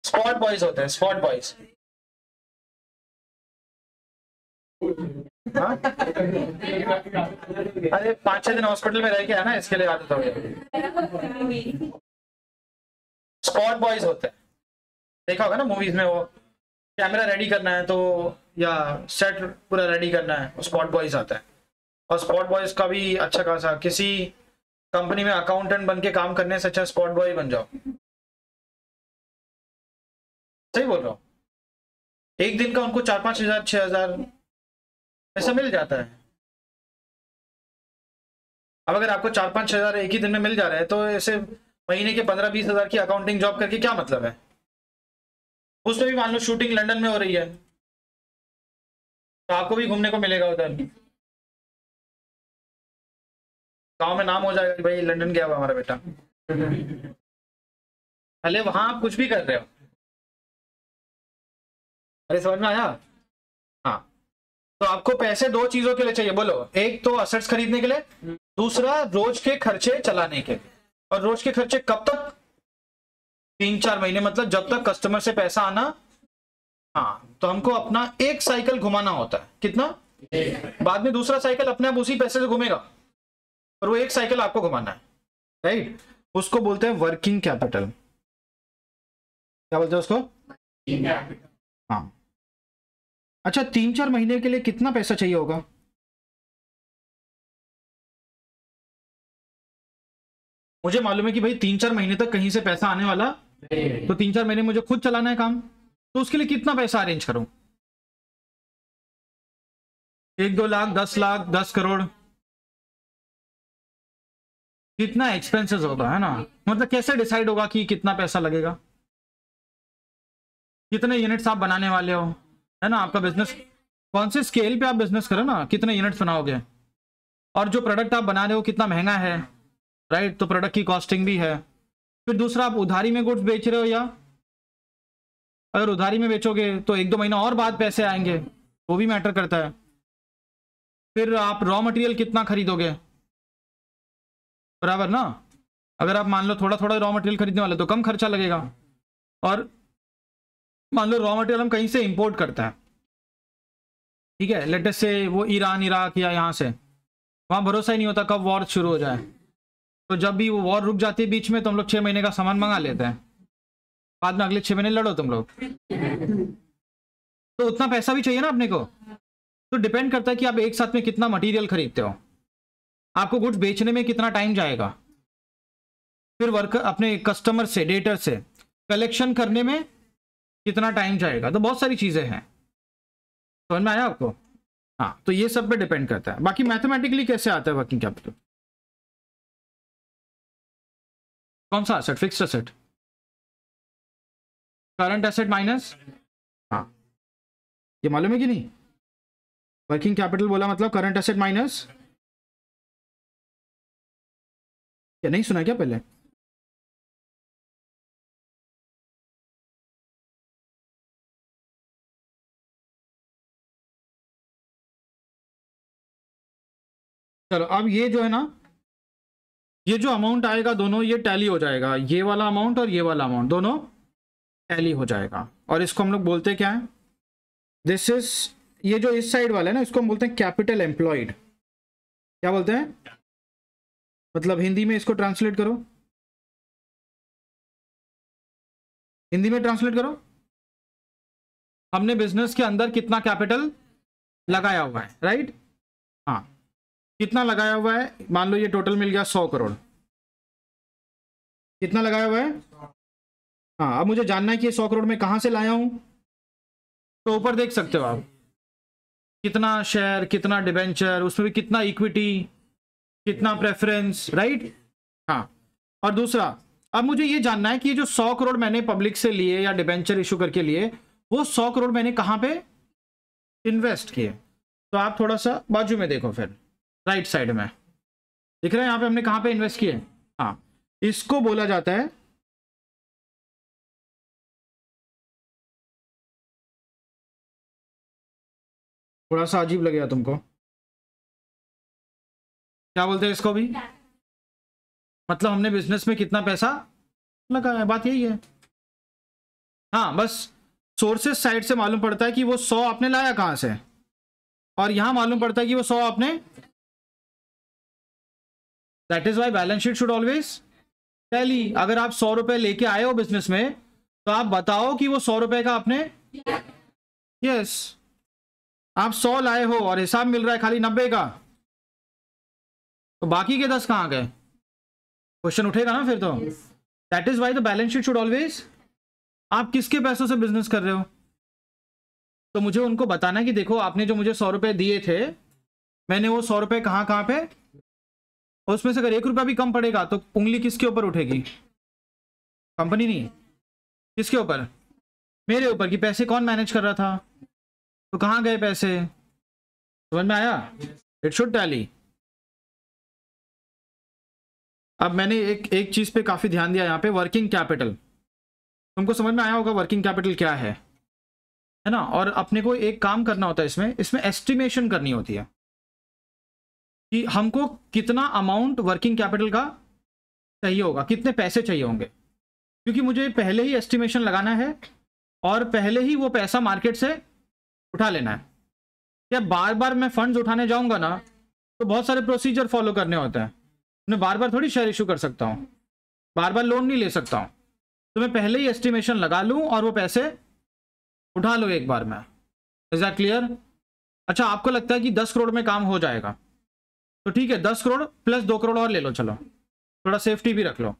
स्पॉट बॉयज होते हैं, स्पॉट बॉयज। हाँ? अरे 5-6 दिन हॉस्पिटल में रह के है ना, इसके लिए आदत हो गई। स्पॉट बॉयज होते हैं, देखा होगा ना मूवीज में, वो कैमरा रेडी करना है तो या सेट पूरा रेडी करना है, स्पॉट बॉयज आता है। और स्पॉट बॉयज का भी अच्छा खासा, किसी कंपनी में अकाउंटेंट बन के काम करने से अच्छा स्पॉट बॉय बन जाओ। सही बोल रहा हूँ। एक दिन का उनको 4-5 हजार 6 हजार ऐसा मिल जाता है। अब अगर आपको 4-5 हजार एक ही दिन में मिल जा रहा है, तो ऐसे महीने के 15-20 हजार की अकाउंटिंग जॉब करके क्या मतलब है। उसमें भी मान लो शूटिंग लंदन में हो रही है, तो आपको भी घूमने को मिलेगा उधर, गांव में नाम हो जाएगा कि भाई लंदन गया हुआ हमारा बेटा। भले वहां आप कुछ भी कर रहे हो। अरे समझ में आया। हाँ, तो आपको पैसे 2 चीजों के लिए चाहिए, बोलो। एक तो असेट्स खरीदने के लिए, दूसरा रोज के खर्चे चलाने के लिए। और रोज के खर्चे कब तक? 3-4 महीने, मतलब जब तक कस्टमर से पैसा आना। हाँ, तो हमको अपना एक साइकिल घुमाना होता है। कितना? बाद में दूसरा साइकिल अपने आप उसी पैसे से घूमेगा, और वो एक साइकिल आपको घुमाना है, राइट। उसको बोलते हैं वर्किंग कैपिटल। क्या बोलते हैं उसको? हाँ। अच्छा, 3-4 महीने के लिए कितना पैसा चाहिए होगा? मुझे मालूम है कि भाई 3-4 महीने तक कहीं से पैसा आने वाला, तो 3-4 महीने मुझे खुद चलाना है काम, तो उसके लिए कितना पैसा अरेंज करूं? 1-2 लाख, 10 लाख, 10 करोड़, कितना एक्सपेंसेस होगा, है ना। मतलब कैसे डिसाइड होगा कि कितना पैसा लगेगा? कितने यूनिट्स आप बनाने वाले हो, है ना। आपका बिजनेस कौन से स्केल पे आप बिजनेस करो ना, कितने यूनिट्स बनाओगे, और जो प्रोडक्ट आप बना रहे हो कितना महंगा है, राइट। तो प्रोडक्ट की कॉस्टिंग भी है। फिर दूसरा, आप उधारी में गुड्स बेच रहे हो, या अगर उधारी में बेचोगे तो 1-2 महीना और बाद पैसे आएंगे, वो भी मैटर करता है। फिर आप रॉ मटेरियल कितना खरीदोगे, बराबर ना। अगर आप मान लो थोड़ा थोड़ा रॉ मटेरियल खरीदने वाले तो कम खर्चा लगेगा, और मान लो रॉ मटेरियल हम कहीं से इंपोर्ट करता है, ठीक है, लेटेस्ट से वो ईरान, इराक या यहाँ से, वहाँ भरोसा ही नहीं होता कब वॉर शुरू हो जाए। तो जब भी वो वॉर रुक जाती है बीच में, तो हम लोग 6 महीने का सामान मंगा लेते हैं, बाद में अगले 6 महीने लड़ो तुम लोग। तो उतना पैसा भी चाहिए ना अपने को। तो डिपेंड करता है कि आप एक साथ में कितना मटेरियल खरीदते हो, आपको गुड्स बेचने में कितना टाइम जाएगा, फिर वर्कर अपने कस्टमर से, डेटर से कलेक्शन करने में कितना टाइम जाएगा। तो बहुत सारी चीजें हैं, समझ में आया आपको। हाँ, तो ये सब पे डिपेंड करता है। बाकी मैथमेटिकली कैसे आता है वर्किंग कैपिटल? कौन सा asset? Fixed asset, current asset minus. हाँ, ये मालूम है कि नहीं? वर्किंग कैपिटल बोला मतलब करंट एसेट माइनस, क्या नहीं सुना क्या पहले? चलो, अब ये जो है ना, ये जो अमाउंट आएगा दोनों ये टैली हो जाएगा, ये वाला अमाउंट और ये वाला अमाउंट दोनों टैली हो जाएगा। और इसको हम लोग बोलते हैं क्या है? दिस इज, ये जो इस साइड वाला है ना, इसको हम बोलते हैं कैपिटल एम्प्लॉयड। क्या बोलते हैं? मतलब हिंदी में इसको ट्रांसलेट करो, हिंदी में ट्रांसलेट करो। हमने बिजनेस के अंदर कितना कैपिटल लगाया हुआ है, राइट। हाँ, कितना लगाया हुआ है? मान लो ये टोटल मिल गया 100 करोड़। कितना लगाया हुआ है? हाँ, अब मुझे जानना है कि ये 100 करोड़ में कहाँ से लाया हूं। तो ऊपर देख सकते हो आप, कितना शेयर, कितना डिबेंचर, उसमें भी कितना इक्विटी, कितना प्रेफरेंस, राइट। हाँ, और दूसरा, अब मुझे ये जानना है कि ये जो 100 करोड़ मैंने पब्लिक से लिए या डिबेंचर इशू करके लिए, वो 100 करोड़ मैंने कहाँ पे इन्वेस्ट किए। तो आप थोड़ा सा बाजू में देखो, फिर राइट साइड में दिख रहा है, यहाँ पे हमने कहाँ पे इन्वेस्ट किए। हाँ, इसको बोला जाता है थोड़ा सा अजीब लगेगा तुमको, क्या बोलते हैं इसको भी? मतलब हमने बिजनेस में कितना पैसा लगाया, बात यही है। हाँ, बस सोर्सेस साइड से मालूम पड़ता है कि वो 100 आपने लाया कहाँ से, और यहां मालूम पड़ता है कि वो 100 आपने, that is why balance sheet should always tally. अगर आप 100 रुपए लेके आए हो बिजनेस में तो आप बताओ कि वो 100 रुपए का आपने, यस, आप 100 लाए हो और हिसाब मिल रहा है खाली 90 का, तो बाकी के 10 कहां गए? क्वेश्चन उठेगा ना फिर तो। That is why the balance sheet should always, आप किसके पैसों से बिजनेस कर रहे हो? तो मुझे उनको बताना कि देखो आपने जो मुझे 100 रुपए दिए थे, मैंने वो 100 रुपए कहां कहां पे, उसमें से अगर 1 रुपया भी कम पड़ेगा तो उंगली किसके ऊपर उठेगी? कंपनी नहीं, किसके ऊपर? मेरे ऊपर, कि पैसे कौन मैनेज कर रहा था, तो कहां गए पैसे? समझ में आया? It should tally. अब मैंने एक चीज पे काफी ध्यान दिया यहाँ पे, वर्किंग कैपिटल। तुमको समझ में आया होगा वर्किंग कैपिटल क्या है ना? और अपने को एक काम करना होता है इसमें एस्टिमेशन करनी होती है कि हमको कितना अमाउंट वर्किंग कैपिटल का चाहिए होगा, कितने पैसे चाहिए होंगे, क्योंकि मुझे पहले ही एस्टिमेशन लगाना है और पहले ही वो पैसा मार्केट से उठा लेना है। क्या बार बार मैं फंड्स उठाने जाऊंगा ना तो बहुत सारे प्रोसीजर फॉलो करने होते हैं, मैं बार बार थोड़ी शेयर इशू कर सकता हूँ, बार बार लोन नहीं ले सकता हूँ, तो मैं पहले ही एस्टिमेशन लगा लूँ और वो पैसे उठा लो एक बार में। Is that clear? अच्छा, आपको लगता है कि 10 करोड़ में काम हो जाएगा, तो ठीक है, 10 करोड़ प्लस 2 करोड़ और ले लो, चलो थोड़ा सेफ्टी भी रख लो,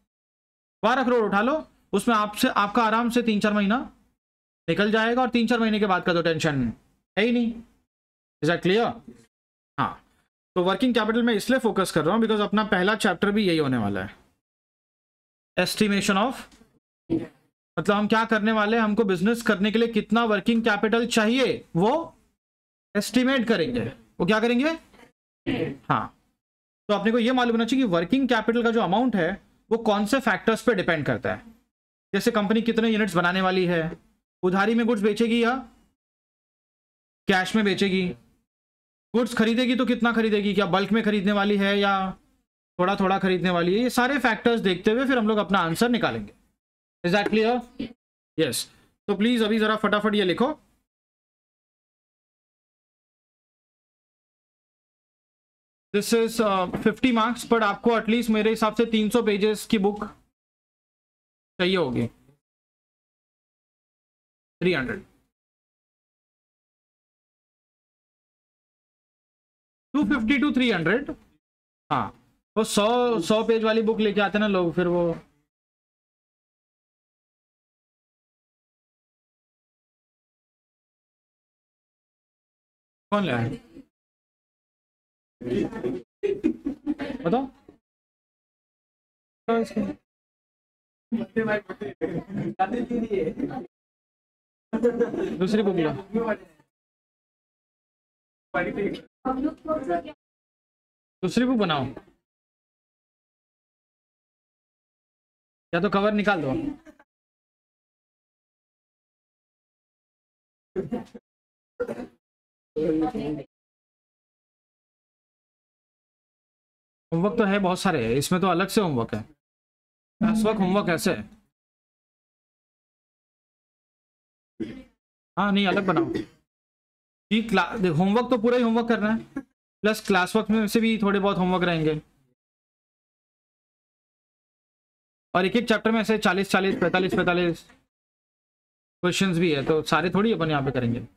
12 करोड़ उठा लो, उसमें आपका आराम से 3-4 महीना निकल जाएगा और 3-4 महीने के बाद का तो टेंशन है ही नहीं। Is that clear? हाँ, तो वर्किंग कैपिटल में इसलिए फोकस कर रहा हूँ बिकॉज अपना पहला चैप्टर भी यही होने वाला है, एस्टिमेशन ऑफ, मतलब हम क्या करने वाले हैं, हमको बिजनेस करने के लिए कितना वर्किंग कैपिटल चाहिए वो एस्टिमेट करेंगे। वो क्या करेंगे? हाँ, तो अपने को ये मालूम होना चाहिए कि वर्किंग कैपिटल का जो अमाउंट है वो कौन से फैक्टर्स पे डिपेंड करता है। जैसे कंपनी कितने यूनिट्स बनाने वाली है, उधारी में गुड्स बेचेगी या कैश में बेचेगी, गुड्स खरीदेगी तो कितना खरीदेगी, क्या बल्क में खरीदने वाली है या थोड़ा थोड़ा खरीदने वाली है, ये सारे फैक्टर्स देखते हुए फिर हम लोग अपना आंसर निकालेंगे। Is that clear? यस। तो प्लीज अभी जरा फटाफट ये लिखो, दिस इज 50 मार्क्स, बट आपको एटलीस्ट मेरे हिसाब से 300 पेजेस की बुक चाहिए होगी, 300, 250 to 300। हाँ, वो 100 पेज वाली बुक लेके आते ना लोग, फिर वो कौन लाया? बताओ दूसरी बुक लो, दूसरी बुक बनाओ, या तो कवर निकाल दो। होमवर्क तो है बहुत सारे है इसमें, तो अलग से होमवर्क है, इस वक्त होमवर्क ऐसे है। हाँ नहीं, अलग बनाओ कि होमवर्क तो पूरा ही होमवर्क करना है, प्लस क्लास वर्क में से भी थोड़े बहुत होमवर्क रहेंगे, और एक एक चैप्टर में ऐसे 40-40, 45-45 क्वेश्चंस भी है, तो सारे थोड़ी अपन यहाँ पे करेंगे।